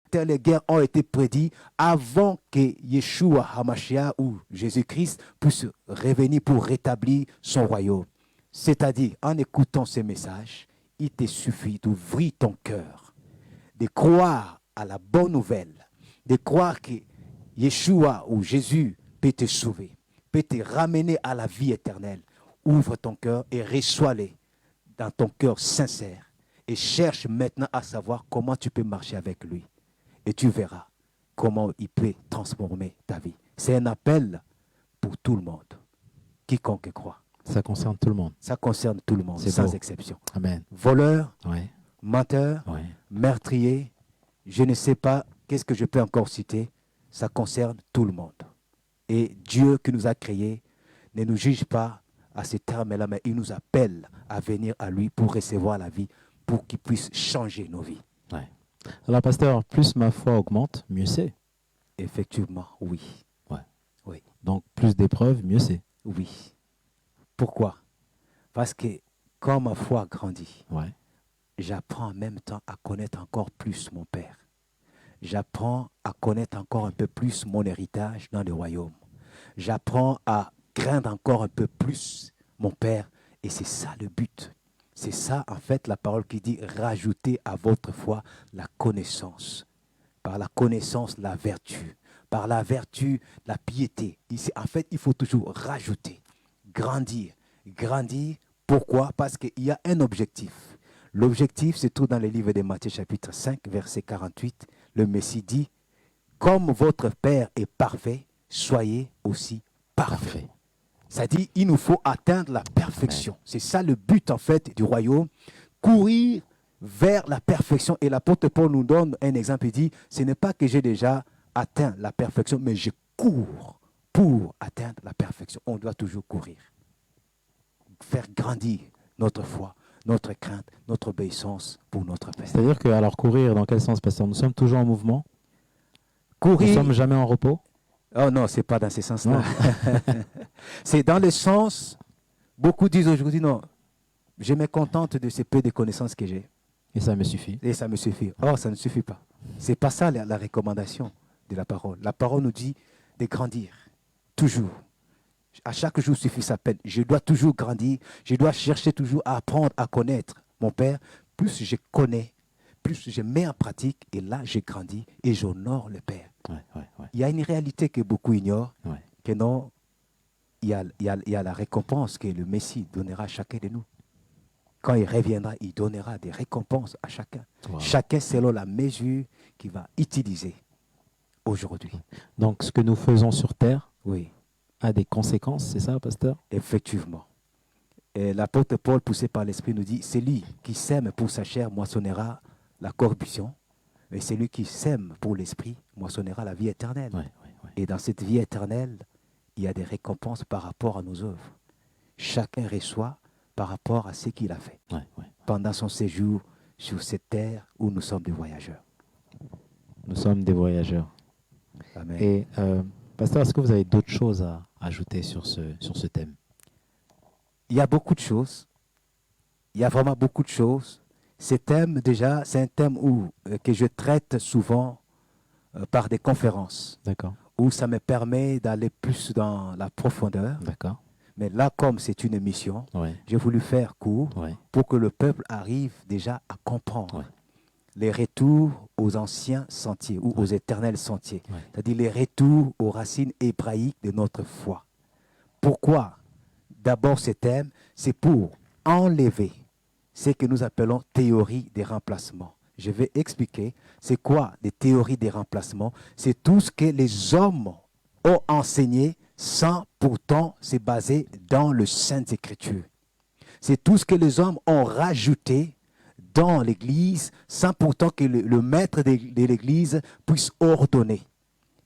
telles guerres ont été prédites avant que Yeshua HaMashiach ou Jésus-Christ puisse revenir pour rétablir son royaume. C'est-à-dire, en écoutant ces messages, il te suffit d'ouvrir ton cœur, de croire à la bonne nouvelle, de croire que Yeshua ou Jésus peut te sauver, peut te ramener à la vie éternelle. Ouvre ton cœur et reçois-les dans ton cœur sincère et cherche maintenant à savoir comment tu peux marcher avec lui. Et tu verras comment il peut transformer ta vie. C'est un appel pour tout le monde, quiconque croit. Ça concerne tout le monde. Ça concerne tout le monde, C'est sans beau. exception. Amen. Voleur, Ouais, menteur, ouais. meurtrier, je ne sais pas, qu'est-ce que je peux encore citer? Ça concerne tout le monde. Et Dieu qui nous a créés ne nous juge pas à ces termes-là, mais il nous appelle à venir à lui pour recevoir la vie, pour qu'il puisse changer nos vies. Ouais. Alors, pasteur, plus ma foi augmente, mieux c'est. Effectivement, oui. Donc, plus d'épreuves, mieux c'est. Oui. Pourquoi? Parce que quand ma foi grandit, Ouais. j'apprends en même temps à connaître encore plus mon Père. J'apprends à connaître encore un peu plus mon héritage dans le royaume. J'apprends à craindre encore un peu plus mon Père. Et c'est ça le but. C'est ça, en fait, la parole qui dit « Rajoutez à votre foi la connaissance. Par la connaissance, la vertu. Par la vertu, la piété. » En fait, il faut toujours rajouter, grandir. Grandir, pourquoi? Parce qu'il y a un objectif. L'objectif se trouve dans le livre de Matthieu chapitre 5, verset 48. Le Messie dit, comme votre Père est parfait, soyez aussi parfait. Ça dit, il nous faut atteindre la perfection. C'est ça le but en fait du royaume. Courir vers la perfection. Et l'apôtre Paul nous donne un exemple. Il dit, ce n'est pas que j'ai déjà atteint la perfection, mais je cours pour atteindre la perfection. On doit toujours courir. Faire grandir notre foi, notre crainte, notre obéissance pour notre Père. C'est-à-dire que, alors, courir, dans quel sens, pasteur? Nous sommes toujours en mouvement? Courir. Nous ne sommes jamais en repos? Oh non, ce n'est pas dans ce sens-là. C'est dans le sens, beaucoup disent aujourd'hui, non, je me contente de ce peu de connaissances que j'ai. Et ça me suffit. Et ça me suffit. Or, ça ne suffit pas. Ce n'est pas ça la recommandation de la parole. La parole nous dit de grandir, toujours. À chaque jour suffit sa peine. Je dois toujours grandir. Je dois chercher toujours à apprendre à connaître mon Père. Plus je connais, plus je mets en pratique, et là, je grandis et j'honore le Père. Ouais. Il y a une réalité que beaucoup ignorent, Ouais. que non, il y a la récompense que le Messie donnera à chacun de nous. Quand il reviendra, il donnera des récompenses à chacun. Wow. Chacun selon la mesure qu'il va utiliser aujourd'hui. Donc, ce que nous faisons sur terre Oui, a des conséquences, c'est ça, pasteur? effectivement. Et l'apôtre Paul, poussé par l'Esprit, nous dit, celui qui sème pour sa chair moissonnera la corruption, mais celui qui sème pour l'Esprit moissonnera la vie éternelle. Ouais. Et dans cette vie éternelle, il y a des récompenses par rapport à nos œuvres. Chacun reçoit par rapport à ce qu'il a fait Ouais. pendant son séjour sur cette terre où nous sommes des voyageurs. Nous sommes des voyageurs. Amen. Et, pasteur, est-ce que vous avez d'autres choses à ajouter sur ce thème? Il y a beaucoup de choses. Il y a vraiment beaucoup de choses. Ce thème, déjà, c'est un thème que je traite souvent par des conférences, D'accord. où ça me permet d'aller plus dans la profondeur. D'accord. Mais là, comme c'est une émission, Ouais. j'ai voulu faire court Ouais. pour que le peuple arrive déjà à comprendre Ouais. les retours aux anciens sentiers ou aux éternels sentiers. Ouais. C'est-à-dire les retours aux racines hébraïques de notre foi. Pourquoi? D'abord, ce thème, c'est pour enlever ce que nous appelons théorie des remplacements. Je vais expliquer c'est quoi des théories des remplacements. C'est tout ce que les hommes ont enseigné sans pourtant se baser dans le Saintes Écritures. C'est tout ce que les hommes ont rajouté dans l'Église sans pourtant que le maître de l'Église puisse ordonner.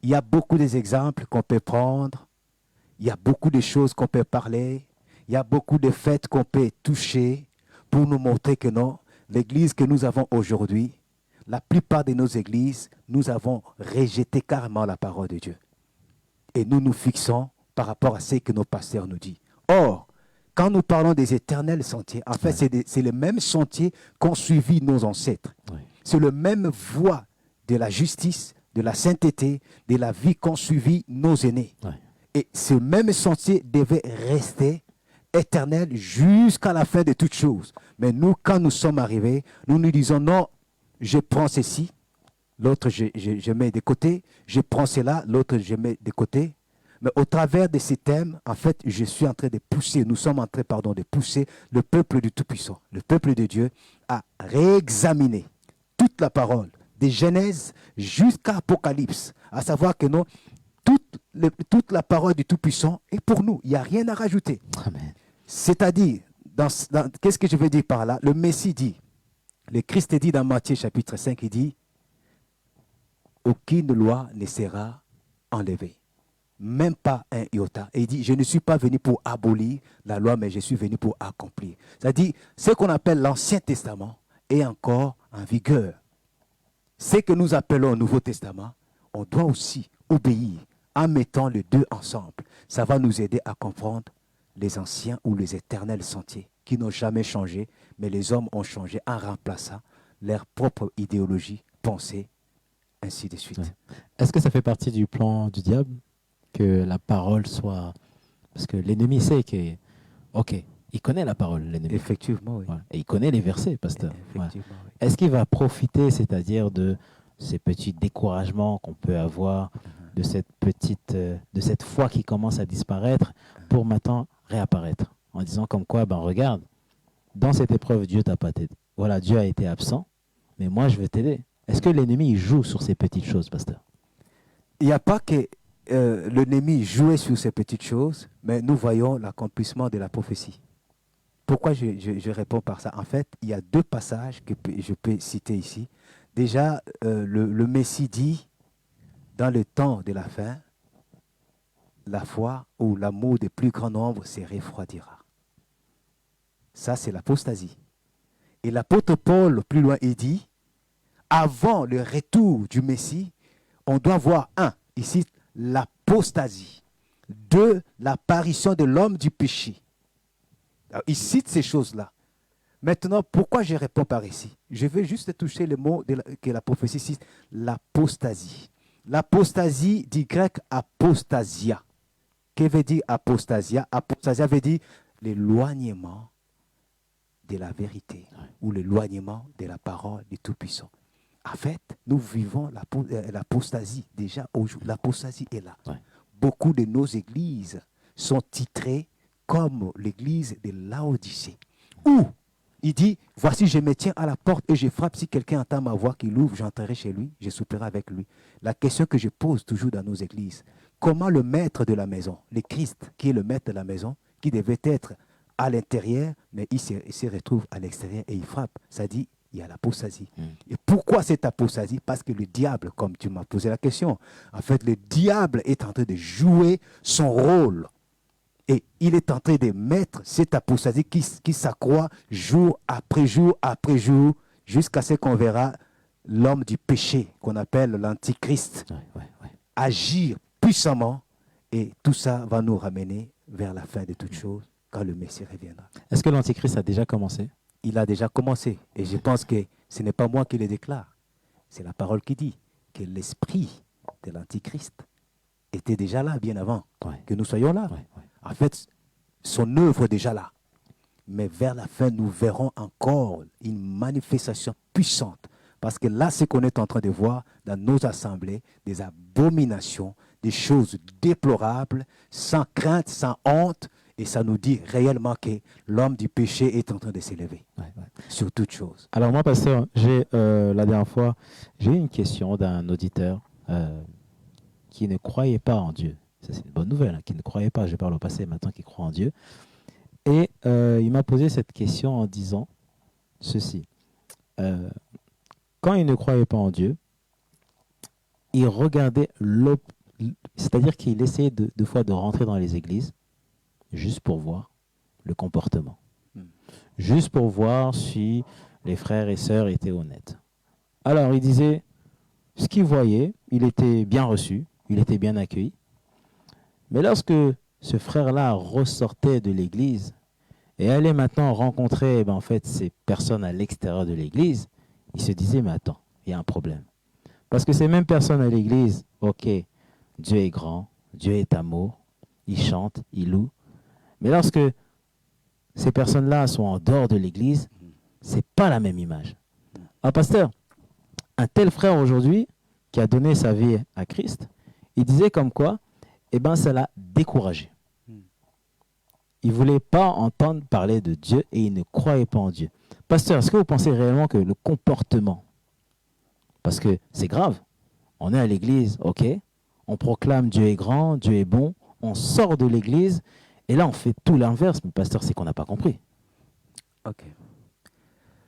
Il y a beaucoup d'exemples qu'on peut prendre. Il y a beaucoup de choses qu'on peut parler. Il y a beaucoup de faits qu'on peut toucher pour nous montrer que non, l'Église que nous avons aujourd'hui, la plupart de nos églises, nous avons rejeté carrément la parole de Dieu. Et nous nous fixons par rapport à ce que nos pasteurs nous disent. Or, quand nous parlons des éternels sentiers, en fait, c'est le même sentier qu'ont suivi nos ancêtres. Ouais. C'est le même voie de la justice, de la sainteté, de la vie qu'ont suivi nos aînés. Ouais. Et ce même sentier devait rester éternel jusqu'à la fin de toutes choses. Mais nous, quand nous sommes arrivés, nous nous disons non, je prends ceci, l'autre je mets de côté, je prends cela, l'autre je mets de côté. Mais au travers de ces thèmes, en fait, je suis en train de pousser, nous sommes en train, de pousser le peuple du Tout-Puissant, le peuple de Dieu, à réexaminer toute la parole, de Genèse jusqu'à Apocalypse, à savoir que non, toute la parole du Tout-Puissant est pour nous, il n'y a rien à rajouter. Amen. C'est-à-dire, qu'est-ce que je veux dire par là? Le Messie dit, le Christ dit dans Matthieu chapitre 5, il dit, aucune loi ne sera enlevée. Même pas un iota. Et il dit, je ne suis pas venu pour abolir la loi, mais je suis venu pour accomplir. C'est-à-dire, ce qu'on appelle l'Ancien Testament est encore en vigueur. Ce que nous appelons Nouveau Testament, on doit aussi obéir en mettant les deux ensemble. Ça va nous aider à comprendre les anciens ou les éternels sentiers qui n'ont jamais changé, mais les hommes ont changé en remplaçant leur propre idéologie, pensée, ainsi de suite. Ouais. Est-ce que ça fait partie du plan du diable que la parole soit... Parce que l'ennemi sait que... Ok, il connaît la parole, l'ennemi. Effectivement, oui. Ouais. Et il connaît les versets, pasteur. Ouais. Effectivement, oui. Est-ce qu'il va profiter, c'est-à-dire de ces petits découragements qu'on peut avoir, de cette foi qui commence à disparaître, pour maintenant réapparaître, en disant comme quoi, ben regarde, dans cette épreuve, Dieu t'a pas t'aidé. Voilà, Dieu a été absent, mais moi je veux t'aider. Est-ce que l'ennemi il joue sur ces petites choses, pasteur? Il n'y a pas que l'ennemi jouait sur ces petites choses, mais nous voyons l'accomplissement de la prophétie. Pourquoi je réponds par ça? En fait, il y a deux passages que je peux citer ici. Déjà, le Messie dit, dans le temps de la fin, la foi ou l'amour des plus grands nombres se refroidira. Ça, c'est l'apostasie. Et l'apôtre Paul, plus loin, il dit, avant le retour du Messie, on doit voir, ici, l'apostasie. Deux, l'apparition de l'homme du péché. Alors, il cite ces choses-là. Maintenant, pourquoi je réponds par ici? Je vais juste toucher le mot que la prophétie cite, l'apostasie. L'apostasie du grec apostasia. Que veut dire apostasia? Apostasia veut dire l'éloignement de la vérité ou l'éloignement de la parole du Tout-Puissant. En fait, nous vivons l'apostasie. Déjà, l'apostasie est là. Ouais. Beaucoup de nos églises sont titrées comme l'église de Laodicée. Où il dit, voici, je me tiens à la porte et je frappe. Si quelqu'un entend ma voix qui l'ouvre, j'entrerai chez lui, je souperai avec lui. La question que je pose toujours dans nos églises, comment le maître de la maison, le Christ, qui est le maître de la maison, qui devait être à l'intérieur, mais il se retrouve à l'extérieur et il frappe. Ça dit, il y a l'apostasie. Et pourquoi cette apostasie? Parce que le diable, comme tu m'as posé la question, en fait, le diable est en train de jouer son rôle. Et il est en train de mettre cette apostasie qui s'accroît jour après jour, jusqu'à ce qu'on verra l'homme du péché, qu'on appelle l'antichrist, agir puissamment. Et tout ça va nous ramener vers la fin de toutes choses, quand le Messie reviendra. Est-ce que l'antichrist a déjà commencé? Il a déjà commencé. Et je pense que ce n'est pas moi qui le déclare. C'est la parole qui dit que l'esprit de l'antichrist était déjà là bien avant que nous soyons là. En fait, son œuvre est déjà là. Mais vers la fin, nous verrons encore une manifestation puissante. Parce que là, ce qu'on est en train de voir dans nos assemblées, des abominations, des choses déplorables, sans crainte, sans honte. Et ça nous dit réellement que l'homme du péché est en train de s'élever sur toutes choses. Alors moi, pasteur, la dernière fois, j'ai eu une question d'un auditeur qui ne croyait pas en Dieu. Ça, c'est une bonne nouvelle, qui ne croyait pas, je parle au passé, maintenant qui croit en Dieu. Et il m'a posé cette question en disant ceci. Quand il ne croyait pas en Dieu, il regardait c'est-à-dire qu'il essayait deux fois de rentrer dans les églises juste pour voir le comportement. Juste pour voir si les frères et sœurs étaient honnêtes. Alors il disait, ce qu'il voyait, il était bien reçu, il était bien accueilli. Mais lorsque ce frère-là ressortait de l'église et allait maintenant rencontrer en fait, ces personnes à l'extérieur de l'église, il se disait, mais attends, il y a un problème. Parce que ces mêmes personnes à l'église, ok, Dieu est grand, Dieu est amour, il chante, il loue. Mais lorsque ces personnes-là sont en dehors de l'Église, c'est pas la même image. Alors, pasteur, un tel frère aujourd'hui qui a donné sa vie à Christ, il disait comme quoi, eh ben, ça l'a découragé. Il ne voulait pas entendre parler de Dieu et il ne croyait pas en Dieu. Pasteur, est-ce que vous pensez réellement que le comportement, parce que c'est grave, on est à l'église, ok, on proclame Dieu est grand, Dieu est bon, on sort de l'église et là on fait tout l'inverse, mais pasteur, c'est qu'on n'a pas compris. Ok.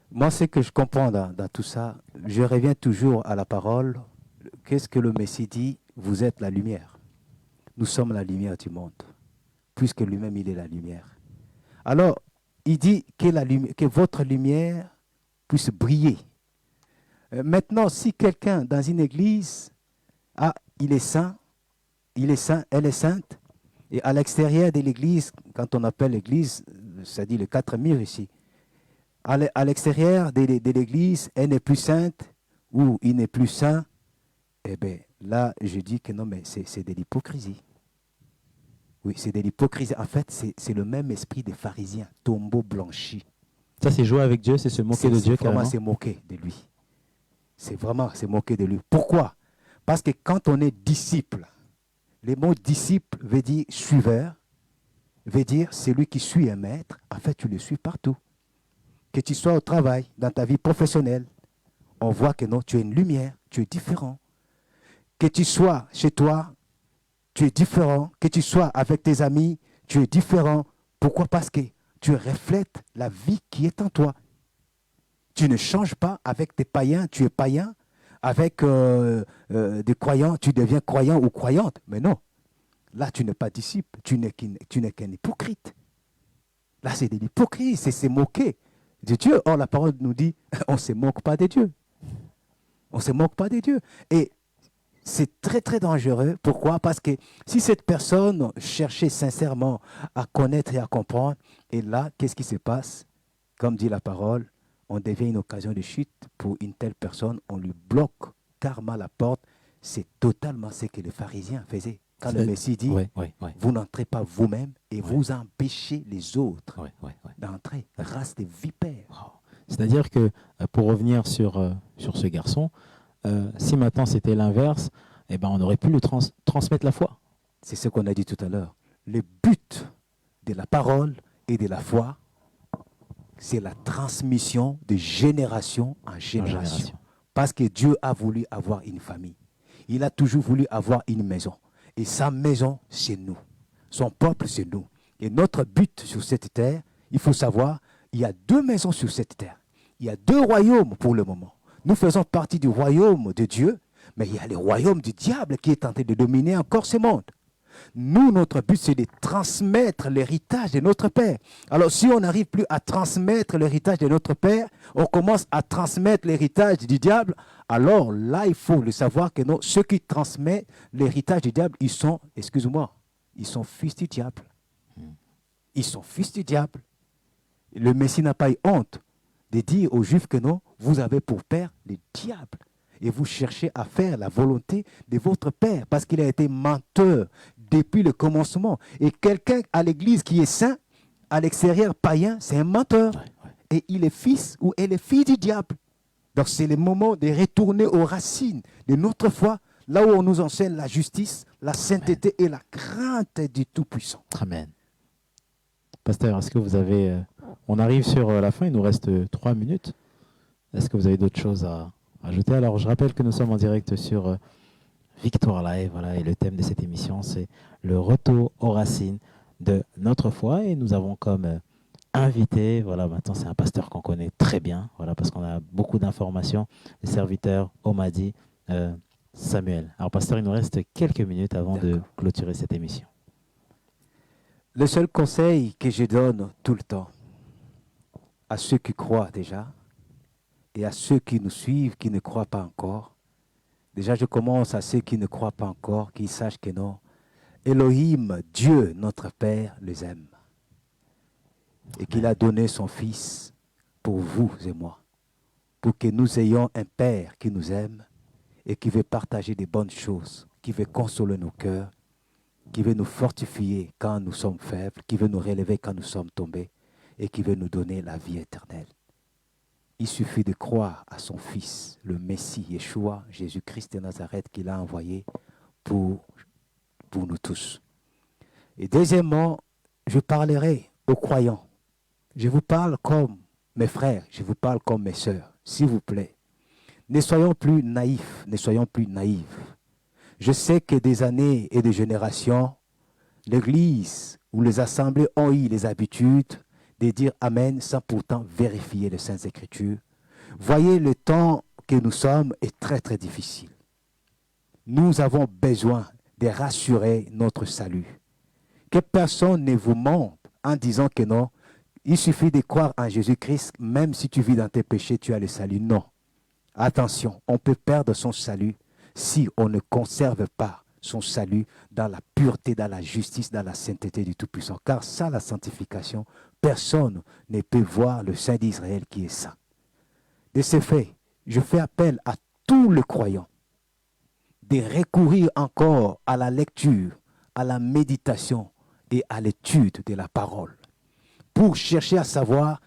Moi, ce que je comprends dans tout ça, je reviens toujours à la parole. Qu'est-ce que le Messie dit? Vous êtes la lumière. Nous sommes la lumière du monde, puisque lui-même, il est la lumière. Alors, il dit que votre lumière puisse briller. Maintenant, si quelqu'un dans une église, il est saint, elle est sainte, et à l'extérieur de l'église, quand on appelle l'église, ça dit les 4 murs ici, à l'extérieur de l'église, elle n'est plus sainte ou il n'est plus saint, eh bien là, je dis que non, mais c'est de l'hypocrisie. Oui, c'est de l'hypocrisie. En fait, c'est le même esprit des pharisiens, tombeau blanchi. Ça, c'est jouer avec Dieu, c'est se moquer de Dieu carrément. C'est moquer de lui. C'est vraiment se moquer de lui. Pourquoi? Parce que quand on est disciple, le mot disciple veut dire suiveur, veut dire celui qui suit un maître. En fait, tu le suis partout. Que tu sois au travail, dans ta vie professionnelle, on voit que non, tu es une lumière, tu es différent. Que tu sois chez toi, tu es différent. Que tu sois avec tes amis, tu es différent. Pourquoi? Parce que tu reflètes la vie qui est en toi. Tu ne changes pas avec des païens, tu es païen. Avec des croyants, tu deviens croyant ou croyante. Mais non, là, tu n'es pas disciple, tu n'es qu'un hypocrite. Là, c'est de l'hypocrisie, c'est se moquer de Dieu. Or, la parole nous dit, on ne se moque pas de Dieu. On ne se moque pas de Dieu. Et c'est très, très dangereux. Pourquoi? Parce que si cette personne cherchait sincèrement à connaître et à comprendre, et là, qu'est-ce qui se passe? Comme dit la parole, on devient une occasion de chute pour une telle personne, on lui bloque karma la porte. C'est totalement ce que les pharisiens faisaient. Quand le Messie dit, vous n'entrez pas vous-même et vous empêchez les autres d'entrer. Race de vipères. Oh. C'est-à-dire que, pour revenir sur ce garçon, si maintenant c'était l'inverse, eh ben, on aurait pu lui transmettre la foi. C'est ce qu'on a dit tout à l'heure. Le but de la parole et de la foi, c'est la transmission de génération en génération. Parce que Dieu a voulu avoir une famille. Il a toujours voulu avoir une maison. Et sa maison, c'est nous. Son peuple, c'est nous. Et notre but sur cette terre, il faut savoir, il y a 2 maisons sur cette terre. Il y a 2 royaumes pour le moment. Nous faisons partie du royaume de Dieu, mais il y a le royaume du diable qui est tenté de dominer encore ce monde. Nous, notre but, c'est de transmettre l'héritage de notre Père. Alors, si on n'arrive plus à transmettre l'héritage de notre Père, on commence à transmettre l'héritage du diable. Alors là, il faut le savoir que non, ceux qui transmettent l'héritage du diable, ils sont, excuse-moi, ils sont fils du diable. Ils sont fils du diable. Le Messie n'a pas eu honte de dire aux Juifs que non, vous avez pour père le diable. Et vous cherchez à faire la volonté de votre Père parce qu'il a été menteur depuis le commencement. Et quelqu'un à l'église qui est saint, à l'extérieur païen, c'est un menteur. Et il est fils ou elle est fille du diable. Donc c'est le moment de retourner aux racines de notre foi, là où on nous enseigne la justice, la sainteté et la crainte du Tout-Puissant. Amen. Pasteur, est-ce que vous avez... on arrive sur la fin, il nous reste 3 minutes. Est-ce que vous avez d'autres choses à ajouter? Alors, je rappelle que nous sommes en direct sur Victoire Live, voilà, et le thème de cette émission, c'est le retour aux racines de notre foi. Et nous avons comme invité, voilà, maintenant c'est un pasteur qu'on connaît très bien, voilà, parce qu'on a beaucoup d'informations, le serviteur Omadi Samuel. Alors, pasteur, il nous reste quelques minutes avant de clôturer cette émission. Le seul conseil que je donne tout le temps à ceux qui croient déjà et à ceux qui nous suivent, qui ne croient pas encore, déjà je commence à ceux qui ne croient pas encore, qu'ils sachent que non, Elohim, Dieu, notre Père, les aime. Et qu'il a donné son Fils pour vous et moi, pour que nous ayons un Père qui nous aime et qui veut partager des bonnes choses, qui veut consoler nos cœurs, qui veut nous fortifier quand nous sommes faibles, qui veut nous relever quand nous sommes tombés. et qui veut nous donner la vie éternelle. Il suffit de croire à son Fils, le Messie, Yeshua, Jésus-Christ de Nazareth, qu'il a envoyé pour nous tous. Et deuxièmement, je parlerai aux croyants. Je vous parle comme mes frères, je vous parle comme mes sœurs, s'il vous plaît. Ne soyons plus naïfs, ne soyons plus naïfs. Je sais que des années et des générations, l'Église ou les assemblées ont eu les habitudes de dire Amen sans pourtant vérifier les Saintes Écritures. Voyez, le temps que nous sommes est très très difficile. Nous avons besoin de rassurer notre salut. Que personne ne vous mente en disant que non, il suffit de croire en Jésus-Christ, même si tu vis dans tes péchés, tu as le salut. Non. Attention, on peut perdre son salut si on ne conserve pas son salut dans la pureté, dans la justice, dans la sainteté du Tout-Puissant. Car sans la sanctification, personne ne peut voir le Saint d'Israël qui est saint. De ce fait, je fais appel à tous les croyants de recourir encore à la lecture, à la méditation et à l'étude de la parole pour chercher à savoir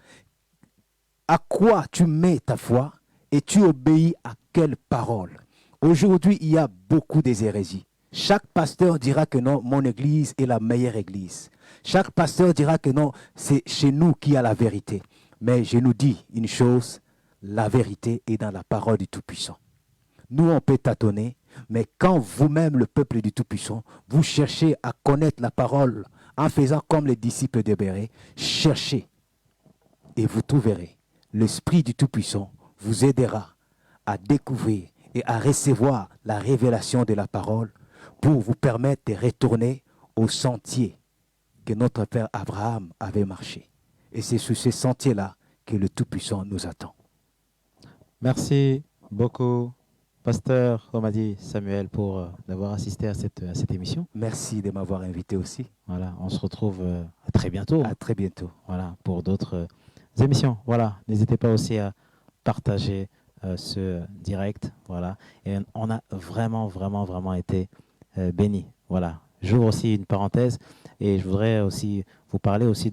à quoi tu mets ta foi et tu obéis à quelle parole. Aujourd'hui, il y a beaucoup des hérésies. Chaque pasteur dira que non, mon église est la meilleure église. Chaque pasteur dira que non, c'est chez nous qu'il y a la vérité. Mais je nous dis une chose, la vérité est dans la parole du Tout-Puissant. Nous, on peut tâtonner, mais quand vous-même, le peuple du Tout-Puissant, vous cherchez à connaître la parole en faisant comme les disciples de Béret, cherchez et vous trouverez. L'Esprit du Tout-Puissant vous aidera à découvrir et à recevoir la révélation de la parole pour vous permettre de retourner au sentier que notre Père Abraham avait marché. Et c'est sur ce sentier-là que le Tout-Puissant nous attend. Merci beaucoup, pasteur, comme a dit Samuel, pour d'avoir assisté à cette émission. Merci de m'avoir invité aussi. Voilà, on se retrouve à très bientôt. À très bientôt. Voilà, pour d'autres émissions. Voilà, n'hésitez pas aussi à partager ce direct. Voilà, et on a vraiment été bénis. Voilà, j'ouvre aussi une parenthèse et je voudrais aussi vous parler aussi